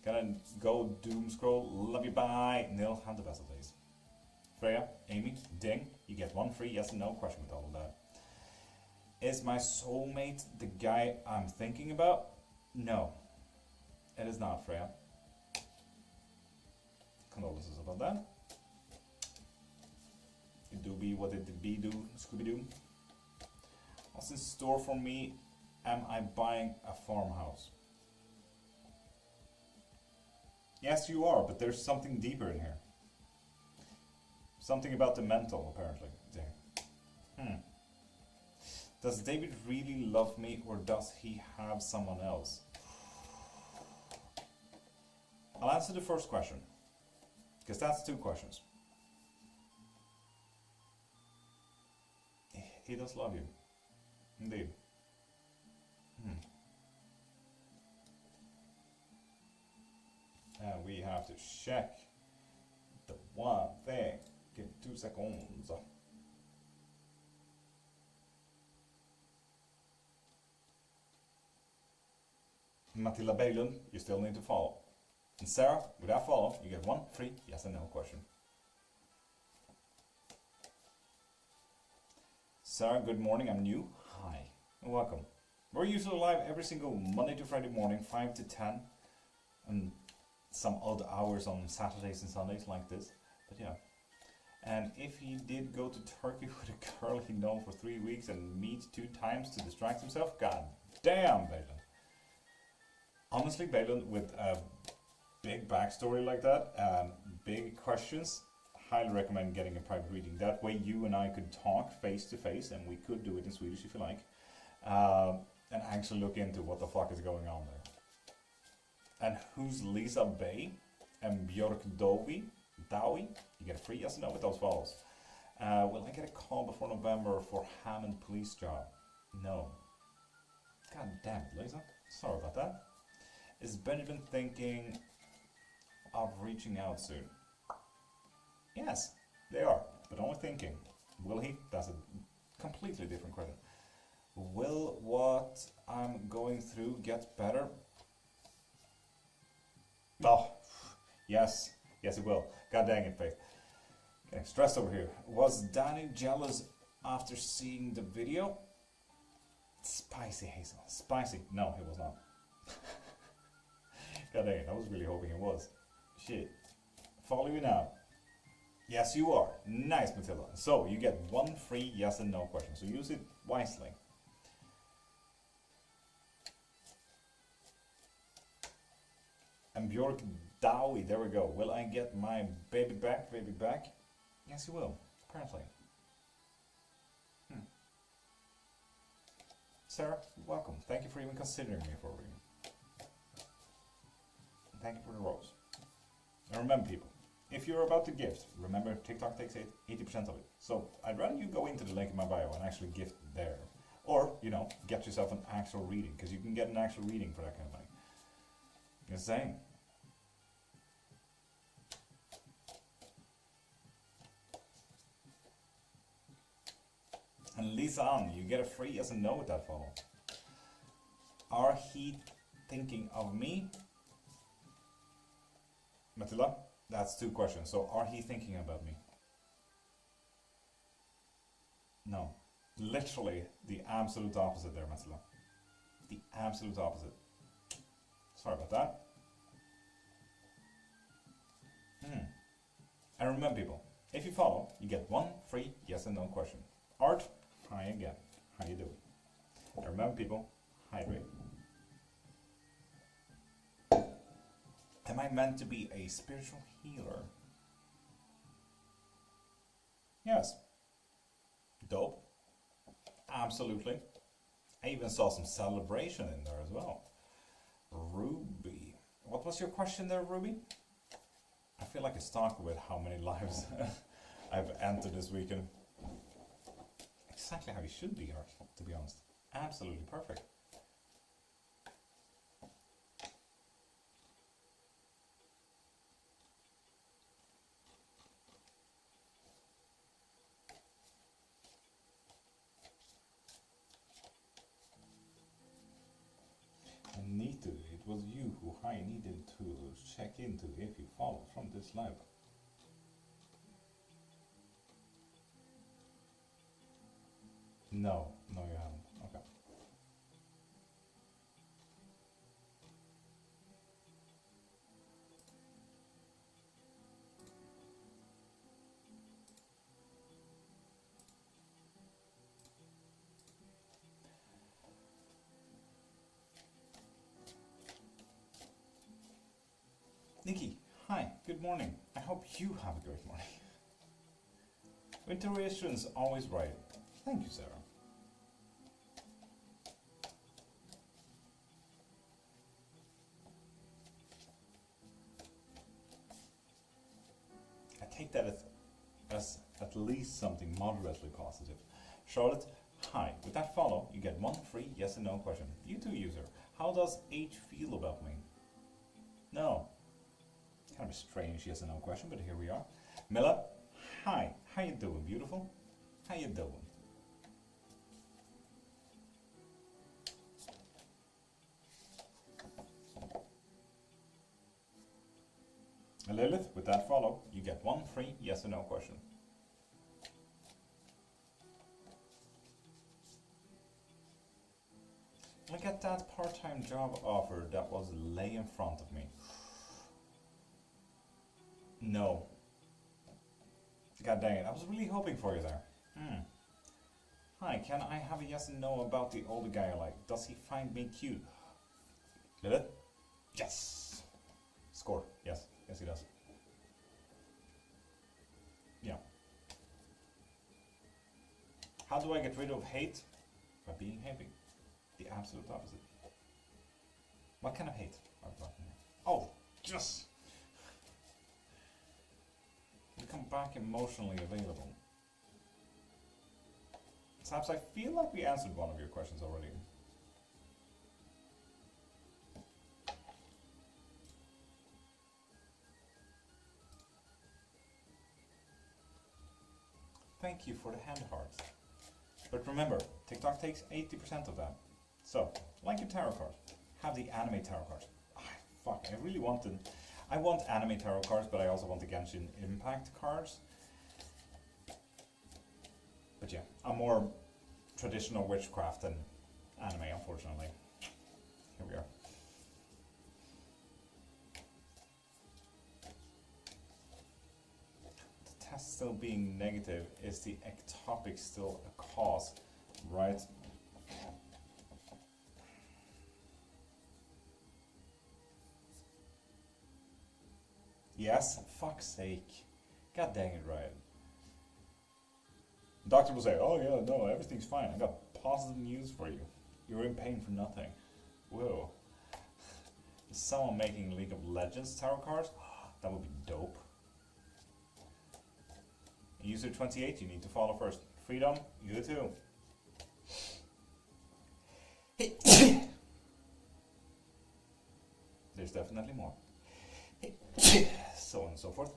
Gonna go doom scroll. Love you, bye. Nil, have the best of days. Freya, Amy, ding. You get one free yes and no question with all of that. Is my soulmate the guy I'm thinking about? No. It is not, Freya. Condolences about that. It do be what it be do, Scooby-Doo. What's in store for me? Am I buying a farmhouse? Yes, you are, but there's something deeper in here. Something about the mental, apparently. There. Does David really love me, or does he have someone else? I'll answer the first question, because that's two questions. He does love you. Indeed. And we have to check the one thing. Give 2 seconds. Matilda Bailund, you still need to follow. And Sarah, without follow, you get one free yes and no question. Sarah, good morning, I'm new. Hi, and welcome. We're usually live every single Monday to Friday morning, 5 to 10. And some odd hours on Saturdays and Sundays like this. But yeah. And if he did go to Turkey with a girl he known for 3 weeks and meet 2 times to distract himself, god damn, Balin. Honestly, Balin, with a big backstory like that and big questions, highly recommend getting a private reading. That way you and I could talk face to face, and we could do it in Swedish if you like, and actually look into what the fuck is going on there. And who's Lisa Bay and Björk Dowie? You get a free yes or no with those follows. Will I get a call before November for Hammond police job? No. God damn it, Lisa. Sorry about that. Is Benjamin thinking of reaching out soon? Yes, they are, but only thinking. Will he? That's a completely different question. Will what I'm going through get better? Oh, yes. Yes, it will. God dang it, Faith. Getting stressed over here. Was Danny jealous after seeing the video? Spicy, Hazel. Spicy. No, he was not. God dang it, I was really hoping it was. Shit. Follow you now. Yes, you are. Nice, Matilda. So, you get one free yes and no question. So, use it wisely. And Björk Dowie, there we go. Will I get my baby back, baby back? Yes, you will, apparently. Sarah, welcome. Thank you for even considering me for a reading. And thank you for the rose. And remember, people, if you're about to gift, remember TikTok takes 80% of it. So I'd rather you go into the link in my bio and actually gift there. Or, you know, get yourself an actual reading, because you can get an actual reading for that kind of money. Just saying. And Lisa Ann, you get a free yes and no with that follow. Are he thinking of me? Matilda, that's two questions. So, are he thinking about me? No. Literally the absolute opposite there, Matilda. The absolute opposite. Sorry about that. And remember, people, if you follow, you get one free yes and no question. Art, hi again. How you doing? And remember, people, hydrate. Am I meant to be a spiritual healer? Yes. Dope. Absolutely. I even saw some celebration in there as well. Ruby. What was your question there, Ruby? I feel like a stalker with how many lives I've entered this weekend. Exactly how you should be, Art, to be honest. Absolutely perfect. Need it was you who I needed to check into if you follow from this live. No, you haven't. Okay. Nikki, hi, good morning. I hope you have a great morning. Intuition's always right. Thank you, Sarah. I take that as at least something moderately positive. Charlotte, hi. With that follow, you get one free yes and no question. You too, user. How does H feel about me? No. Kind of a strange yes and no question, but here we are. Milla, hi. How you doing, beautiful? How you doing? And Lilith, with that follow, you get one free yes or no question. Look at that part-time job offer that was lay in front of me. No. God dang it, I was really hoping for you there. Hi, can I have a yes and no about the older guy I like? Does he find me cute? Lilith? Yes! Score. Yes, yes he does. Yeah. How do I get rid of hate? By being happy. The absolute opposite. What kind of hate are we talking about? Oh, yes! Become back emotionally available. Perhaps I feel like we answered one of your questions already. Thank you for the hand hearts. But remember, TikTok takes 80% of that. So, like your tarot cards, have the anime tarot cards. Fuck, I really want them. I want anime tarot cards, but I also want the Genshin Impact cards. But yeah, I'm more traditional witchcraft than anime, unfortunately. Here we are. The test still being negative, is the ectopic still a cause, right? Yes, fuck's sake. God dang it, Ryan. The doctor will say, oh yeah, no, everything's fine. I got positive news for you. You're in pain for nothing. Whoa. Is someone making League of Legends tarot cards? That would be dope. User 28, you need to follow first. Freedom, you too. There's definitely more. So on and so forth.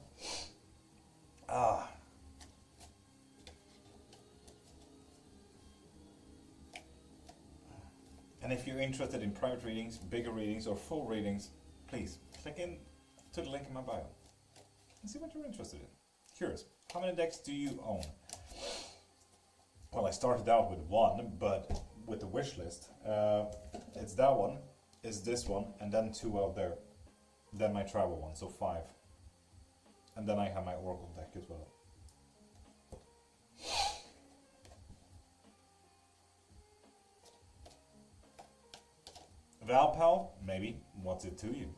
And if you're interested in private readings, bigger readings, or full readings, please click in to the link in my bio and see what you're interested in. Curious, how many decks do you own? Well, I started out with one, but with the wish list, it's that one, is this one, and then two out there. Then my travel one, so 5. And then I have my Oracle deck as well. Valpal, maybe. What's it to you?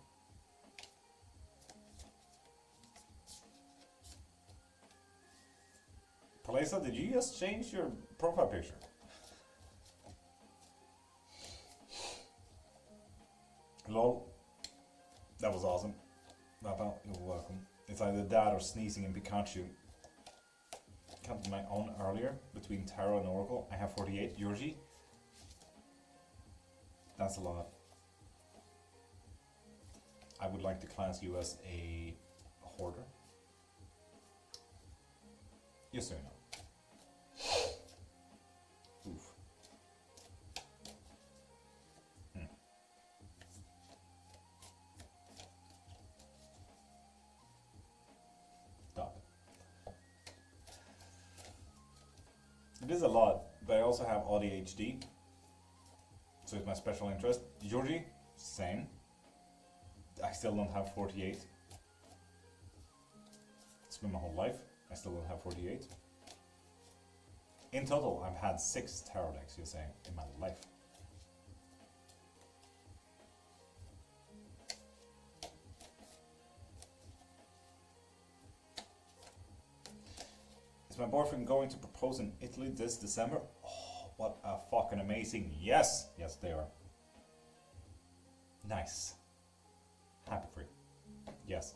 Palesa, did you just change your profile picture? Lol. That was awesome. Valpal, you're welcome. It's either that or sneezing in Pikachu. Counted my own earlier between Tarot and Oracle. I have 48. Georgie? That's a lot. I would like to class you as a hoarder. Yes or no? Oof. Stop it. It is a lot, but I also have ADHD. So it's my special interest. Georgie, same. I still don't have 48. It's been my whole life. I still don't have 48. In total, I've had 6 tarot decks, you're saying, in my life. Is my boyfriend going to propose in Italy this December? Oh, what a fucking amazing... Yes! Yes, they are. Nice. Happy for you. Yes.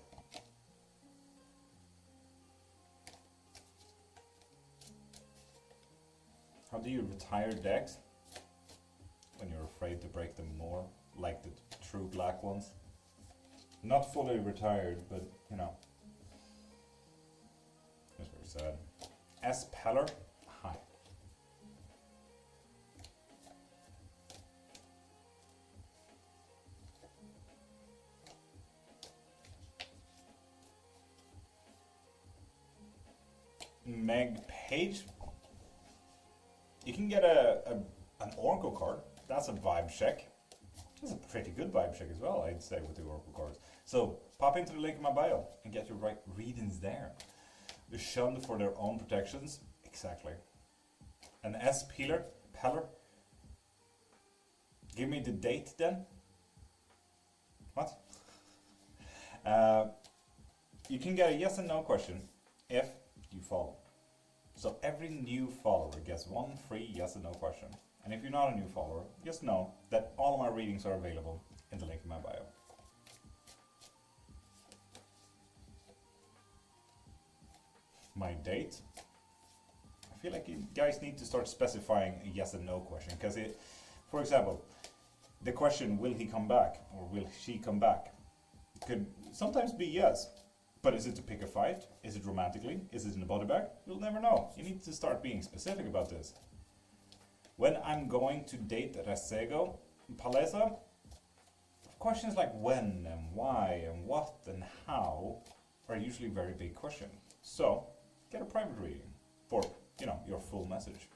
How do you retire decks? When you're afraid to break them more, like the true black ones. Not fully retired, but you know. That's very sad. S. Peller, hi. Meg Page. You can get an Oracle card. That's a vibe check. That's a pretty good vibe check as well, I'd say, with the Oracle cards. So pop into the link in my bio and get your right readings there. They're shunned for their own protections. Exactly. An S. Peller. Give me the date then. What? You can get a yes and no question if you follow. So every new follower gets one free yes and no question. And if you're not a new follower, just know that all of my readings are available in the link in my bio. My date. I feel like you guys need to start specifying a yes and no question, because for example, the question, will he come back or will she come back, could sometimes be yes. But is it to pick a fight? Is it romantically? Is it in a body bag? You'll never know. You need to start being specific about this. When I'm going to date Resego Palesa, questions like when and why and what and how are usually very big questions. So get a private reading for, your full message.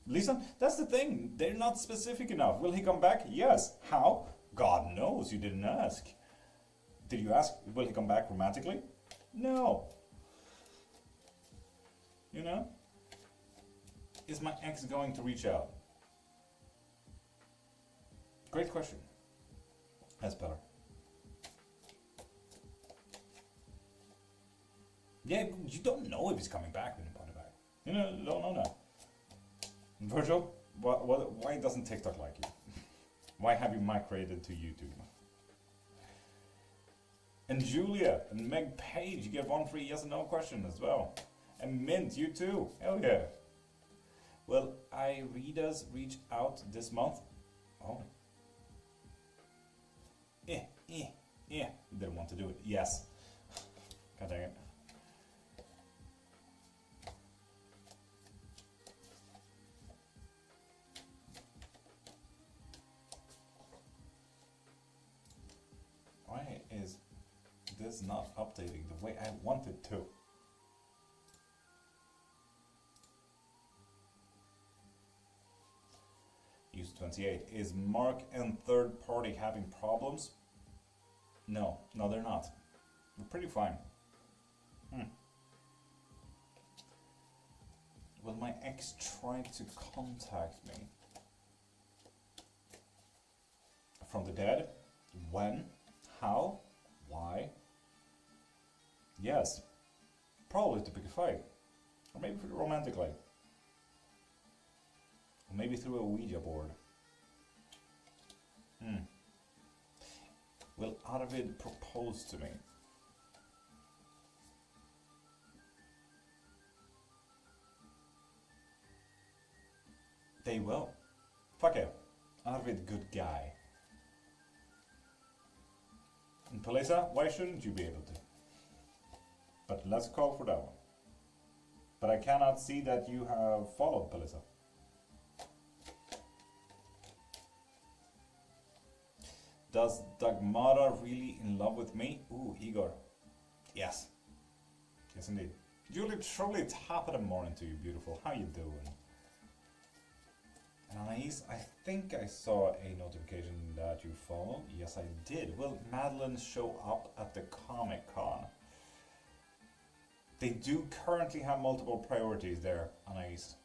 Lisa, that's the thing. They're not specific enough. Will he come back? Yes. How? God knows. You didn't ask. Did you ask, will he come back romantically? No. Is my ex going to reach out? Great question. That's better. Yeah, you don't know if he's coming back when you put it back. You don't know that. Virgil, why doesn't TikTok like you? Why have you migrated to YouTube? And Julia and Meg Page, you get one free yes and no question as well. And Mint, you too. Hell yeah. Will Iredas reach out this month? Oh. You didn't want to do it. Yes. God dang it. Why is this not updating the way I want it to? Use 28. Is Mark and third party having problems? No, they're not. We're pretty fine. Will my ex try to contact me? From the dead? When? How? Why? Yes. Probably to pick a fight. Or maybe romantically. Or maybe through a Ouija board. Will Arvid propose to me? They will. Fuck yeah. Arvid, good guy. And Palesa, why shouldn't you be able to? But let's call for that one. But I cannot see that you have followed Palesa. Does Dagmara really in love with me? Ooh, Igor. Yes. Yes, indeed. Julie, truly top of the morning to you, beautiful. How you doing? Anais, I think I saw a notification that you followed. Yes, I did. Will Madeline show up at the Comic-Con? They do currently have multiple priorities there, Anais.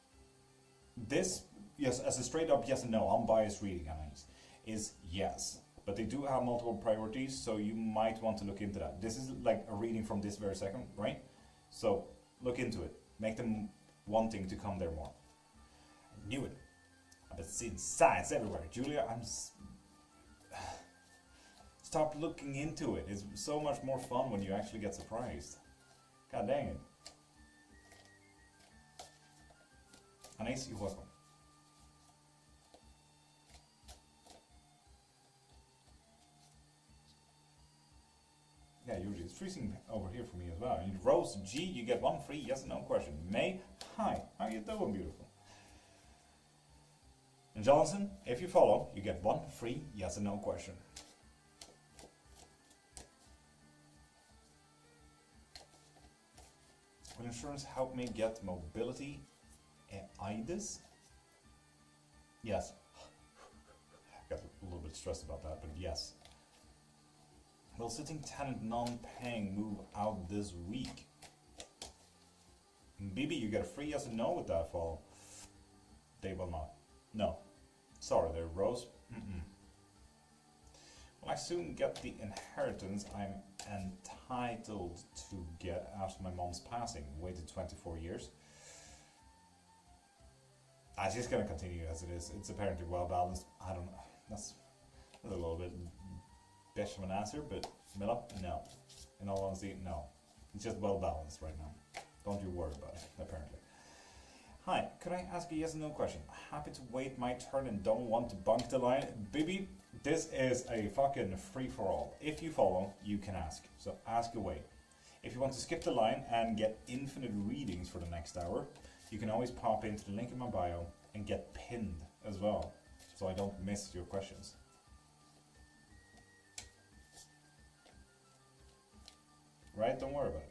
This, yes, as a straight up yes and no, unbiased reading, Anais, is yes. But they do have multiple priorities, so you might want to look into that. This is like a reading from this very second, right? So look into it. Make them wanting to come there more. I knew it. I've been seeing signs everywhere. Julia, stop looking into it. It's so much more fun when you actually get surprised. God dang it. Anais, you're welcome. Yeah, usually it's freezing over here for me as well. And Rose G, you get one free yes and no question. May, hi, how you doing, beautiful? And Johnson, if you follow, you get one free yes and no question. Will insurance help me get mobility and IDIS? Yes. I got a little bit stressed about that, but yes. Will sitting tenant non-paying move out this week? BB, you get a free yes and no with that fall. They will not. No. Sorry there, Rose. Will I soon get the inheritance I'm entitled to get after my mom's passing? Waited 24 years. It's just going to continue as it is. It's apparently well balanced. I don't know. That's a little bit bitch of an answer, but Milla, no. In all honesty, no. It's just well balanced right now. Don't you worry about it, apparently. Hi, could I ask a yes or no question? Happy to wait my turn and don't want to bunk the line. Baby, this is a fucking free-for-all. If you follow, you can ask. So ask away. If you want to skip the line and get infinite readings for the next hour, you can always pop into the link in my bio and get pinned as well, so I don't miss your questions. Right? Don't worry about it.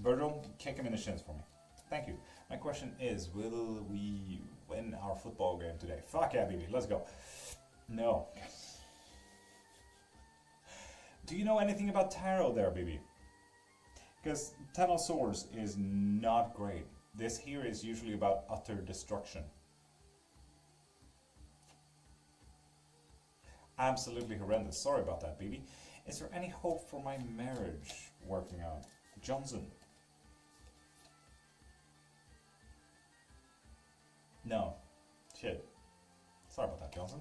Virgil, kick him in the shins for me. Thank you. My question is, will we win our football game today? Fuck yeah, baby. Let's go. No. Do you know anything about tarot there, baby? Because Ten of Swords is not great. This here is usually about utter destruction. Absolutely horrendous. Sorry about that, baby. Is there any hope for my marriage working out? Johnson. No. Shit. Sorry about that, Johnson.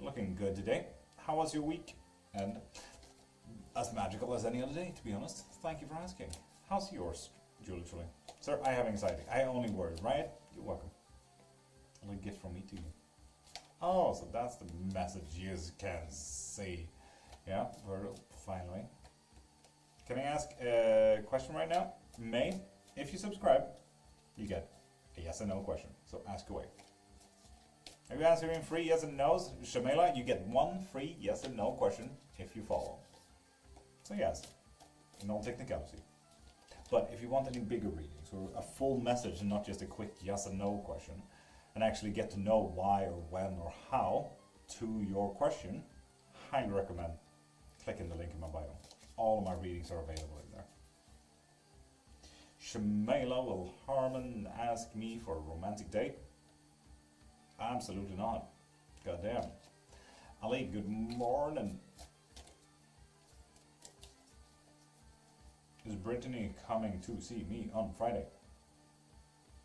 Looking good today. How was your week? And as magical as any other day, to be honest. Thank you for asking. How's yours, Julie? Sir, I have anxiety. I only worry, right? You're welcome. A little gift from me to you. Oh, so that's the message you can see. Yeah, finally. Can I ask a question right now? May, if you subscribe, you get a yes and no question. So ask away. Are you answering free yes and no's? Shamela, you get one free yes and no question if you follow. So yes, in all technicality. But if you want any bigger readings or a full message and not just a quick yes and no question, and actually get to know why or when or how to your question, highly recommend clicking the link in my bio. All of my readings are available in there. Shamela, will Harmon ask me for a romantic date? Absolutely not. Goddamn. Ali, good morning. Is Brittany coming to see me on Friday?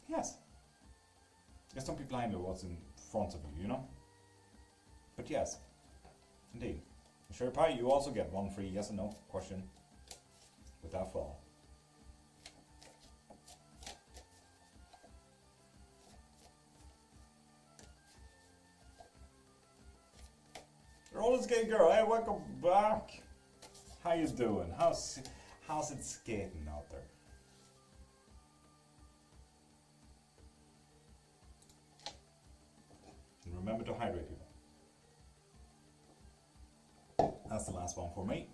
Yes. Just don't be blind to what's in front of you, you know? But yes, indeed. Sherry Pie, you also get one free yes and no question with that follow. Roller skate girl, hey, welcome back. How you doing? How's it skating out there? And remember to hydrate, people. That's the last one for me.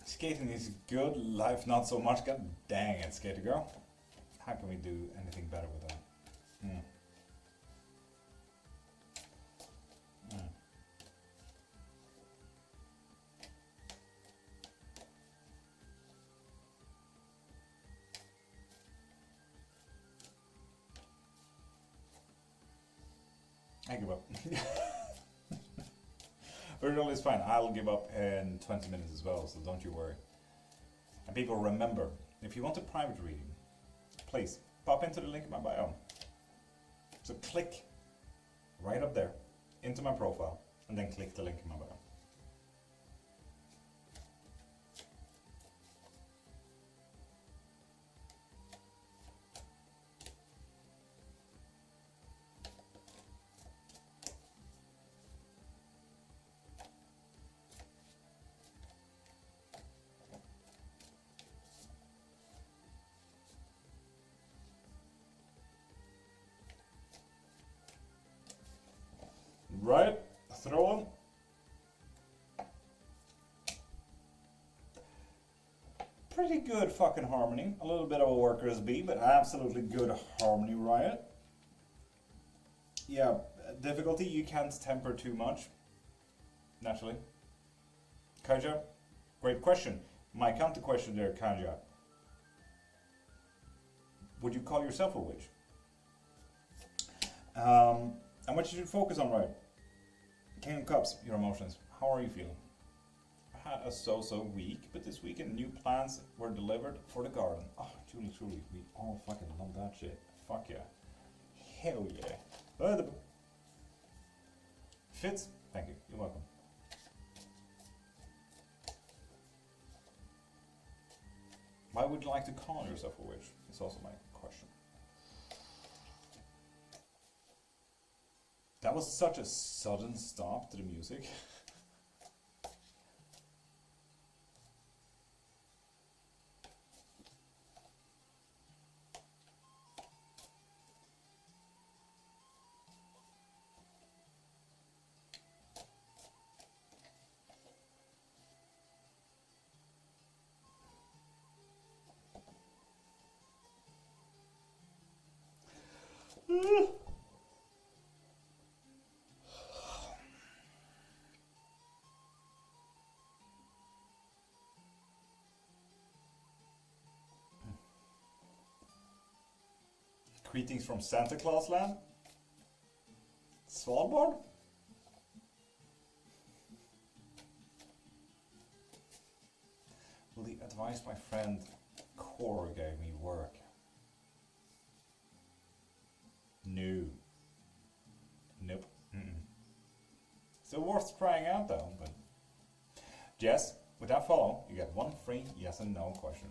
Skating is good, life not so much. God dang it, skater girl. How can we do anything better with that? I give up. Virtual is fine. I'll give up in 20 minutes as well, so don't you worry. And people, remember, if you want a private reading, please pop into the link in my bio. So click right up there into my profile and then click the link in my bio. Right, throw on. Pretty good fucking harmony. A little bit of a worker's bee, but absolutely good harmony, Riot. Yeah, difficulty, you can't temper too much. Naturally. Kaja, great question. My counter question there, Kaja. Would you call yourself a witch? And what you should focus on, right? King of Cups, your emotions. How are you feeling? I had a so-so week, but this weekend new plans were delivered for the garden. Oh, truly, we all fucking love that shit. Fuck yeah. Hell yeah. Fitz, thank you. You're welcome. Why would you like to call yourself a witch? It's also my question. That was such a sudden stop to the music. Greetings from Santa Claus land? Svalbard? Well, the advice my friend Cora gave me work. No. Nope. So worth trying out though, but Jess, with that follow, you get one free yes and no question.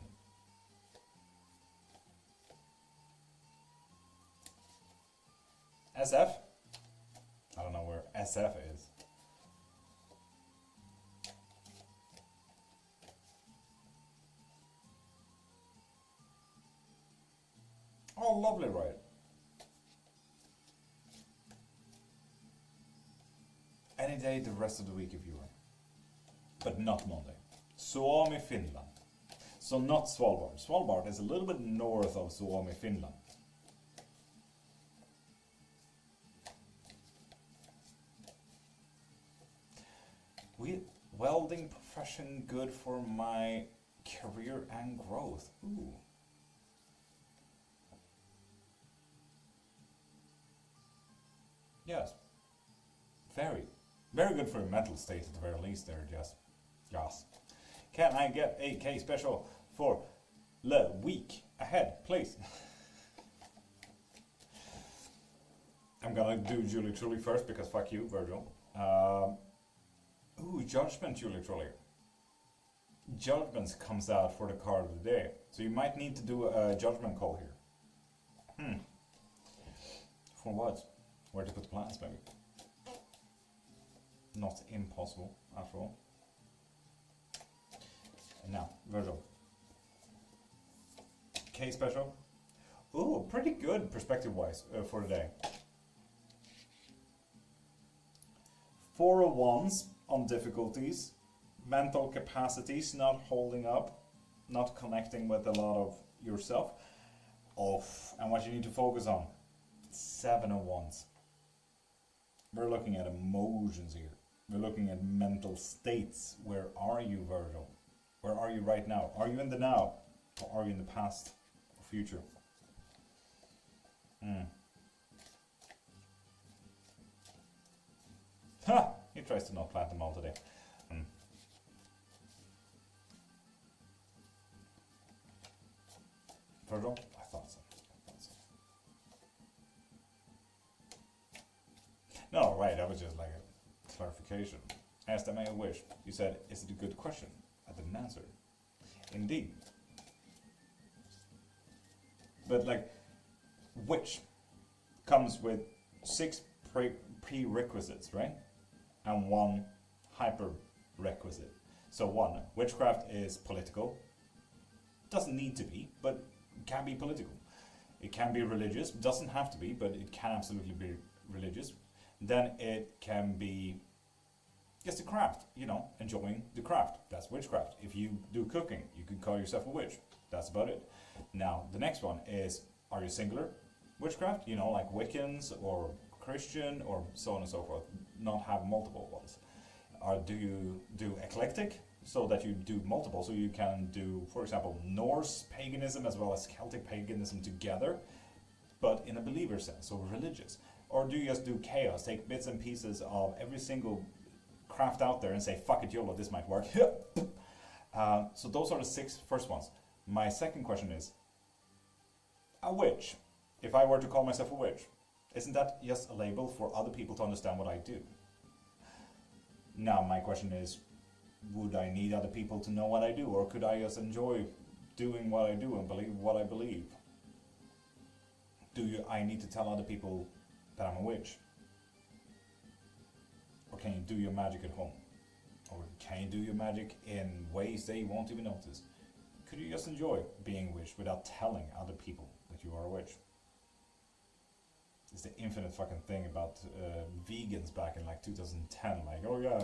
SF? I don't know where SF is. Oh, lovely, right? Any day the rest of the week if you were. But not Monday. Suomi, Finland. So not Svalbard. Svalbard is a little bit north of Suomi, Finland. Welding profession good for my career and growth. Ooh. Yes. Very good for your mental state at the very least there, Jess. Yes. Can I get a K special for the week ahead, please? I'm gonna do Julie Truly first because fuck you, Virgil. Ooh, Judgment, Julie Truly. Judgments comes out for the card of the day. So you might need to do a judgment call here. For what? Where to put the plans, maybe? Not impossible, after all. And now, Virgil. K special. Ooh, pretty good perspective-wise for the day. 4 of Wands on difficulties, mental capacities not holding up, not connecting with a lot of yourself. And what you need to focus on, 7 of Wands. We're looking at emotions here. We're looking at mental states. Where are you, Virgil? Where are you right now? Are you in the now? Or are you in the past or future? Ha! He tries to not plant them all today. Virgil? I thought so. No, right, that was just like a clarification. Asked am I a wish? You said, is it a good question? I didn't answer. Indeed. But like, witch comes with 6 prerequisites, right? And 1 hyper requisite. So 1, witchcraft is political. Doesn't need to be, but it can be political. It can be religious, doesn't have to be, but it can absolutely be religious. Then it can be just a craft, you know, enjoying the craft. That's witchcraft. If you do cooking, you can call yourself a witch. That's about it. Now, the next one is, are you singular witchcraft? You know, like Wiccans or Christian or so on and so forth. Not have multiple ones. Or do you do eclectic? So that you do multiple. So you can do, for example, Norse paganism as well as Celtic paganism together, but in a believer sense, so religious. Or do you just do chaos, take bits and pieces of every single craft out there and say, fuck it, YOLO, this might work. So those are the 6 first ones. My second question is, a witch. If I were to call myself a witch, isn't that just a label for other people to understand what I do? Now my question is, would I need other people to know what I do, or could I just enjoy doing what I do and believe what I believe? I need to tell other people that I'm a witch? Or can you do your magic at home? Or can you do your magic in ways they won't even notice? Could you just enjoy being a witch without telling other people that you are a witch? It's the infinite fucking thing about vegans back in like 2010. Like, oh yeah,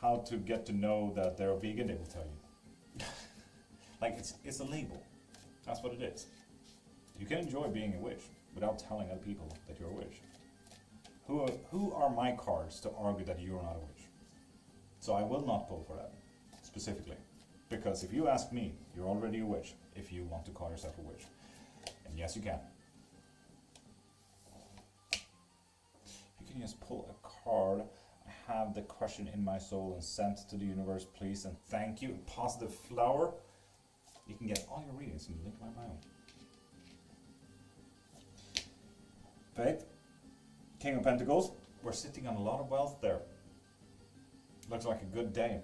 how to get to know that they're a vegan, they will tell you. Like, it's a label. That's what it is. You can enjoy being a witch without telling other people that you're a witch. Who are my cards to argue that you're not a witch? So I will not pull for that, specifically. Because if you ask me, you're already a witch, if you want to call yourself a witch. And yes, you can. You can just pull a card. I have the question in my soul and sent to the universe, please, and thank you. Positive flower. You can get all your readings in the link in my bio. Faith, King of Pentacles. We're sitting on a lot of wealth there. Looks like a good day.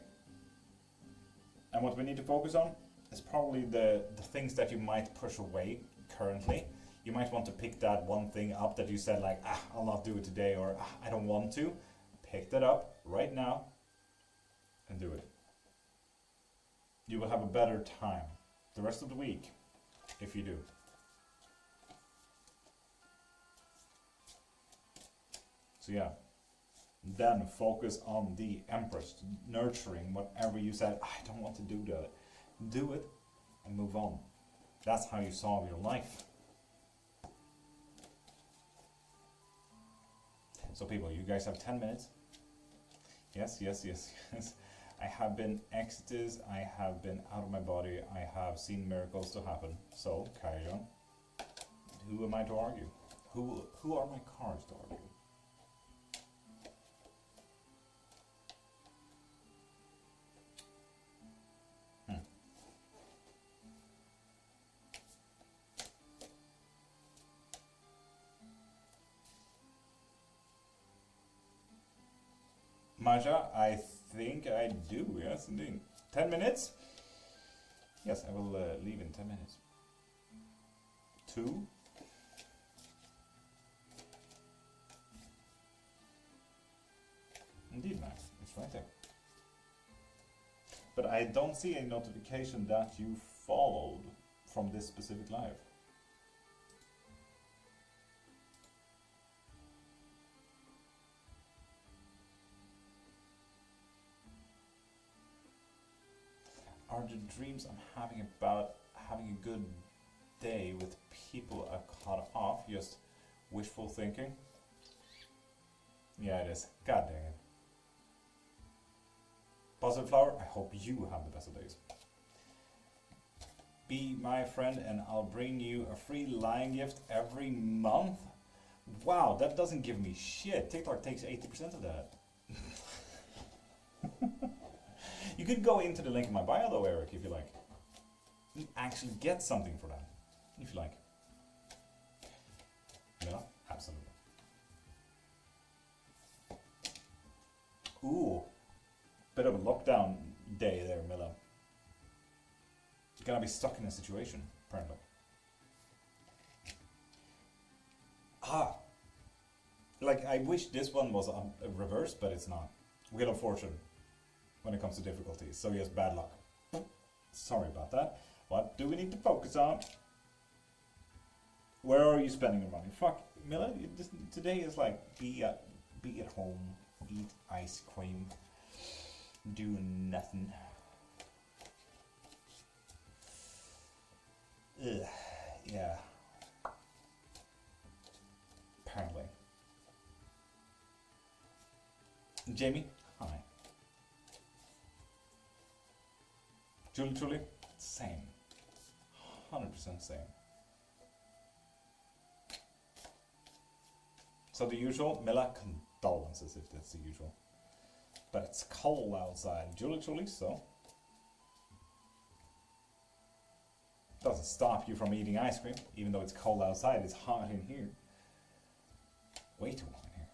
And what we need to focus on is probably the things that you might push away currently. You might want to pick that one thing up that you said like, I'll not do it today, or I don't want to. Pick that up right now and do it. You will have a better time the rest of the week if you do. So yeah, then focus on the Empress, nurturing whatever you said, I don't want to do that. Do it and move on. That's how you solve your life. So people, you guys have 10 minutes. Yes, yes, yes, yes. I have been exited, I have been out of my body, I have seen miracles to happen. So, Kaijon, who am I to argue? Who are my cards to argue? Maja, I think I do, yes indeed. 10 minutes? Yes, I will leave in 10 minutes. 2. Indeed, Max, it's right there. But I don't see a notification that you followed from this specific live. Are the dreams I'm having about having a good day with people I've cut off just wishful thinking? Yeah, it is. God dang it. Positive flower, I hope you have the best of days. Be my friend and I'll bring you a free lion gift every month. Wow, that doesn't give me shit. TikTok takes 80% of that. You could go into the link in my bio though, Eric, if you like. You actually get something for that, if you like. Yeah, absolutely. Ooh, bit of a lockdown day there, Milla. You're gonna be stuck in a situation, apparently. Like I wish this one was a reverse, but it's not. Wheel of Fortune. When it comes to difficulties, so yes, bad luck. Sorry about that. What do we need to focus on? Where are you spending your money? Fuck, Milla, today is like be at home, eat ice cream, do nothing. Ugh, yeah. Apparently. Jamie, hi. Truly, same. 100% same. So the usual, Mila, condolences if that's the usual. But it's cold outside. Julie, so. Doesn't stop you from eating ice cream, even though it's cold outside, it's hot in here. Way too hot in here.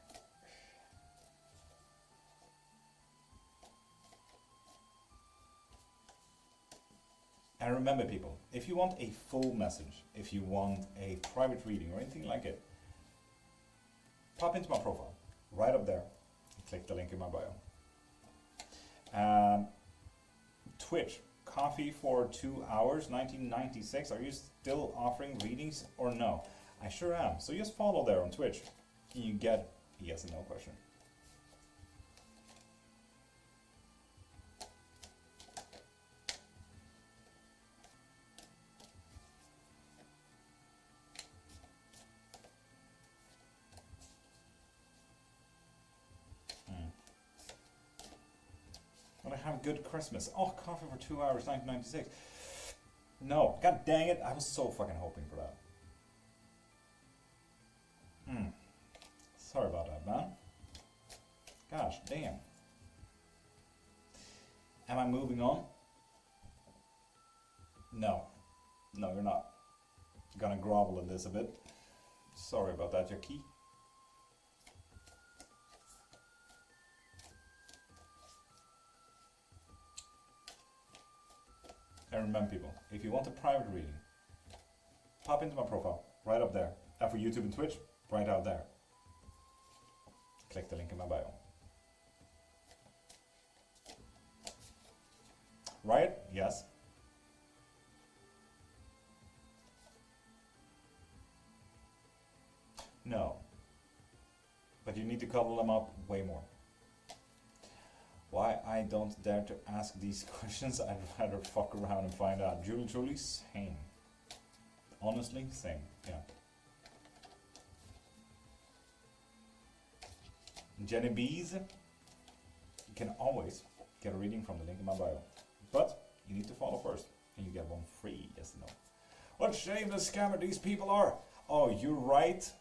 And remember people, if you want a full message, if you want a private reading or anything like it, pop into my profile, right up there, click the link in my bio. Twitch, coffee for 2 hours, 1996, are you still offering readings or no? I sure am, so just follow there on Twitch, and you get a yes and no question. Wanna have a good Christmas. Oh, coffee for 2 hours, 1996. No, god dang it, I was so fucking hoping for that. Sorry about that, man. Gosh, damn. Am I moving on? No. No, you're not. Gonna grovel in this a bit. Sorry about that, Jackie. And remember people, if you want a private reading, pop into my profile, right up there. And for YouTube and Twitch, right out there. Click the link in my bio. Riot? Yes. No. But you need to cuddle them up way more. Why I don't dare to ask these questions, I'd rather fuck around and find out. Julie, same. Honestly, same, yeah. Jenny Bees, you can always get a reading from the link in my bio. But you need to follow first, and you get one free, yes or no. What shameless scammer these people are! Oh, you're right.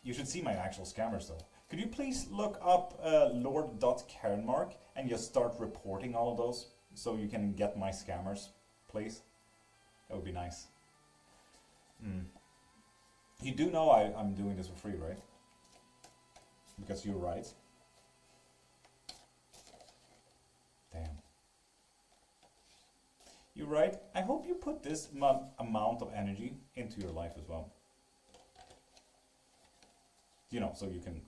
You should see my actual scammers though. Could you please look up Lord.Cairnmark and just start reporting all of those so you can get my scammers, please? That would be nice. You do know I'm doing this for free, right? Because you're right. Damn. You're right. I hope you put this amount of energy into your life as well. You know, so you can,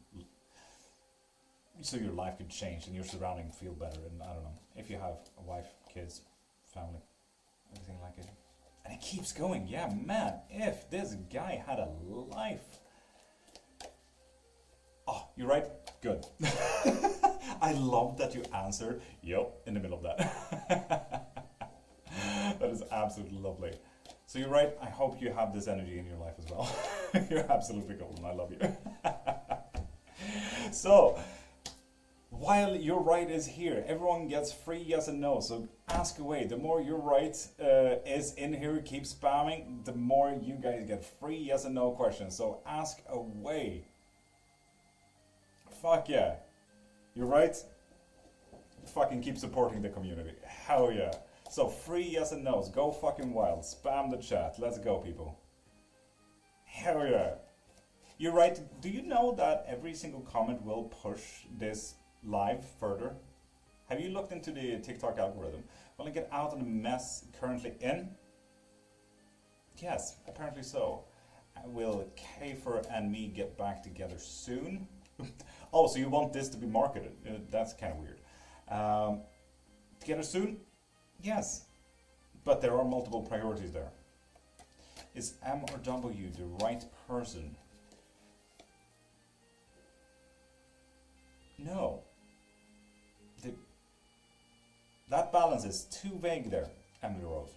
so your life could change and your surroundings feel better. And I don't know, if you have a wife, kids, family, everything like it. And it keeps going. Yeah, man, if this guy had a life. Oh, you're right. Good. I love that you answered, yep, in the middle of that. That is absolutely lovely. So you're right, I hope you have this energy in your life as well. You're absolutely golden, I love you. So, while your right is here, everyone gets free yes and no, so ask away. The more your right is in here, keep spamming, the more you guys get free yes and no questions. So ask away. Fuck yeah. You're right. Fucking keep supporting the community. Hell yeah. So free yes and no's. Go fucking wild. Spam the chat. Let's go, people. Hell yeah. You're right. Do you know that every single comment will push this live further? Have you looked into the TikTok algorithm? Will it get out of the mess currently in? Yes, apparently so. Will Kafer and me get back together soon? Oh, so you want this to be marketed? That's kind of weird. Together soon? Yes. But there are multiple priorities there. Is M or W the right person? No. That balance is too vague there, Emily Rose.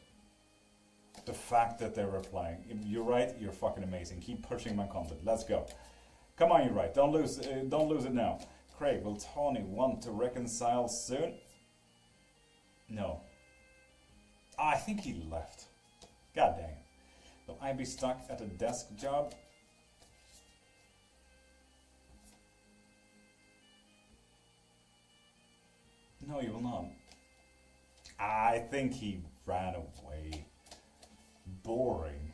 The fact that they're replying. You're right, you're fucking amazing. Keep pushing my content. Let's go. Come on, you're right. Don't lose it now. Craig, will Tony want to reconcile soon? No. I think he left. God dang it. Will I be stuck at a desk job? No, you will not. I think he ran away. Boring.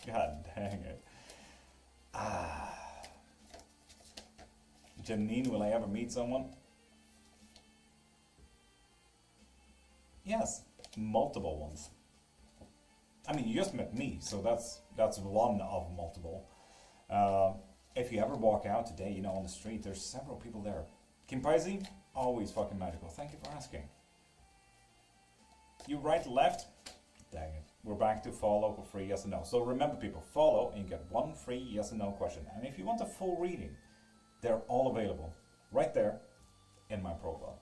God dang it. Janine, will I ever meet someone? Yes, multiple ones. I mean, you just met me, so that's one of multiple. If you ever walk out today, you know, on the street, there's several people there. Kim Paisi, always fucking magical. Thank you for asking. You right, left? Dang it. We're back to follow for free, yes and no. So remember, people, follow and you get one free yes and no question. And if you want a full reading, they're all available right there in my profile.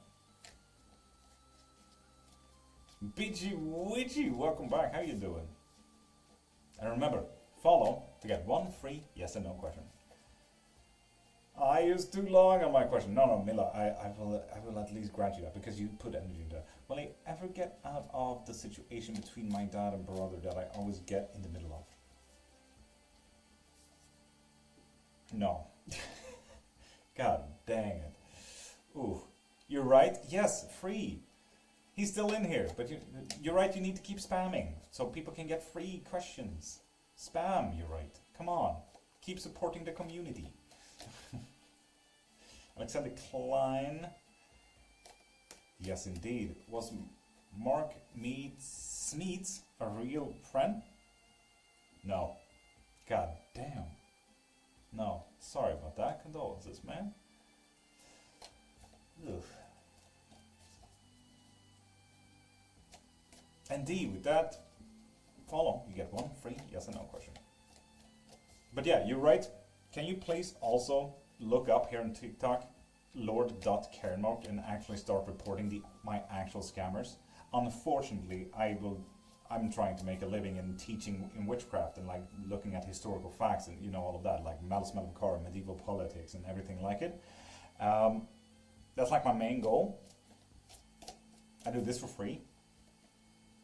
BG Witchy, welcome back. How you doing? And remember, follow to get one free yes and no question. I used too long on my question. No, Mila, I will at least grant you that because you put energy into that. Will I ever get out of the situation between my dad and brother that I always get in the middle of? No. God dang it. Ooh, you're right. Yes, free. He's still in here, but you're right. You need to keep spamming so people can get free questions. Spam, you're right. Come on, keep supporting the community. Alexander Klein. Yes, indeed. Was Mark Smeets a real friend? No. God damn. No. Sorry about that. Condolences, man. Ugh. Indeed, with that, follow. You get one free yes or no question. But yeah, you're right. Can you please also look up here on TikTok Lord.Cairnmark and actually start reporting my actual scammers? Unfortunately, I'm trying to make a living in teaching in witchcraft and like looking at historical facts and you know all of that, like Malus Malakar, medieval politics and everything like it. That's like my main goal. I do this for free.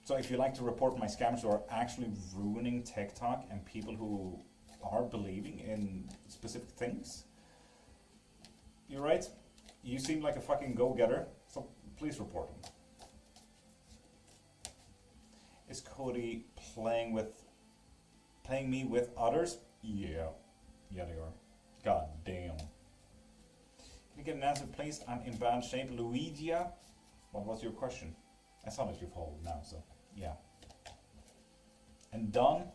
So if you like to report my scammers who are actually ruining TikTok and people who are believing in specific things, you're right. You seem like a fucking go-getter, so please report him. Is Cody playing me with others? Yeah. Yeah, they are. God damn. Can you get an answer, please? I'm in bad shape. Luigia, what was your question? I saw that you've hold now, so yeah. And done.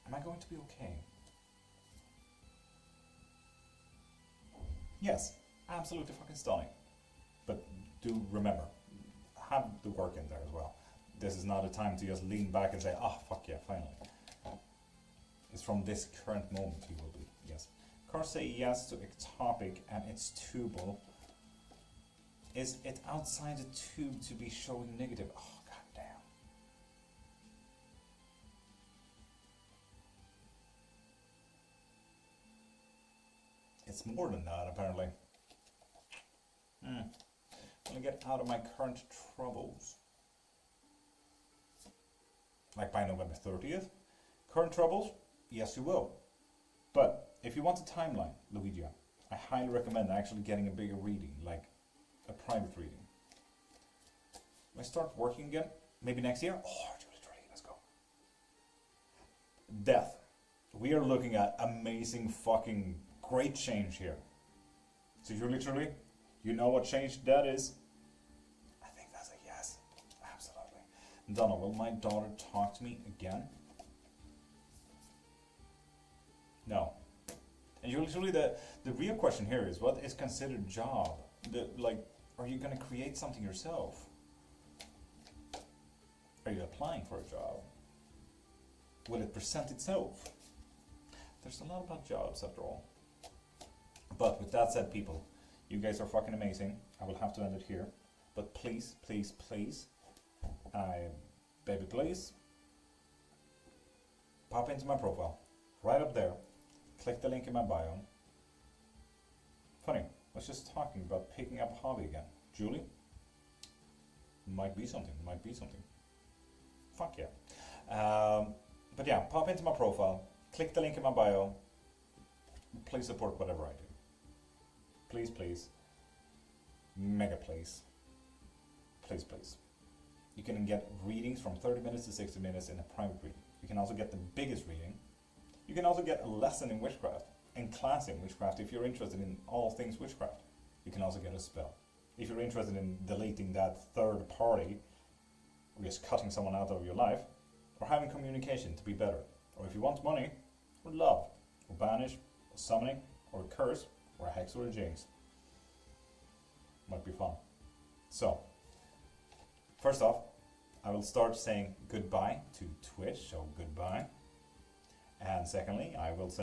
Am I going to be okay? Yes, absolutely fucking stunning. But do remember, have the work in there as well. This is not a time to just lean back and say, oh, fuck yeah, finally. It's from this current moment you will be, yes. Cars say yes to ectopic and it's tubal. Is it outside the tube to be showing negative? Oh, god damn. It's more than that, apparently. I'm gonna get out of my current troubles. Like by November 30th. Current troubles? Yes, you will. But if you want a timeline, Luigi, I highly recommend actually getting a bigger reading, like a private reading. When I start working again, maybe next year. Oh, literally, let's go. Death. We are looking at amazing fucking great change here. So you literally, you know what change that is? I think that's a yes. Absolutely. Donna, will my daughter talk to me again? No. And you literally, the real question here is, what is considered job? Are you going to create something yourself? Are you applying for a job? Will it present itself? There's a lot about jobs after all. But with that said, people, you guys are fucking amazing. I will have to end it here. But please, please, please, baby, please, pop into my profile. Right up there. Click the link in my bio. Funny, I was just talking about picking up a hobby again. Julie? Might be something, might be something. Fuck yeah. But yeah, pop into my profile. Click the link in my bio. Please support whatever I do. Please, please. mega please. Please, please. You can get readings from 30 minutes to 60 minutes in a private reading. You can also get the biggest reading. You can also get a lesson in witchcraft and class in witchcraft if you're interested in all things witchcraft. You can also get a spell. If you're interested in deleting that third party, or just cutting someone out of your life, or having communication to be better, or if you want money, or love, or banish, or summoning, or a curse, or a hex or a jinx. Might be fun. So, first off, I will start saying goodbye to Twitch, so goodbye. And secondly, I will say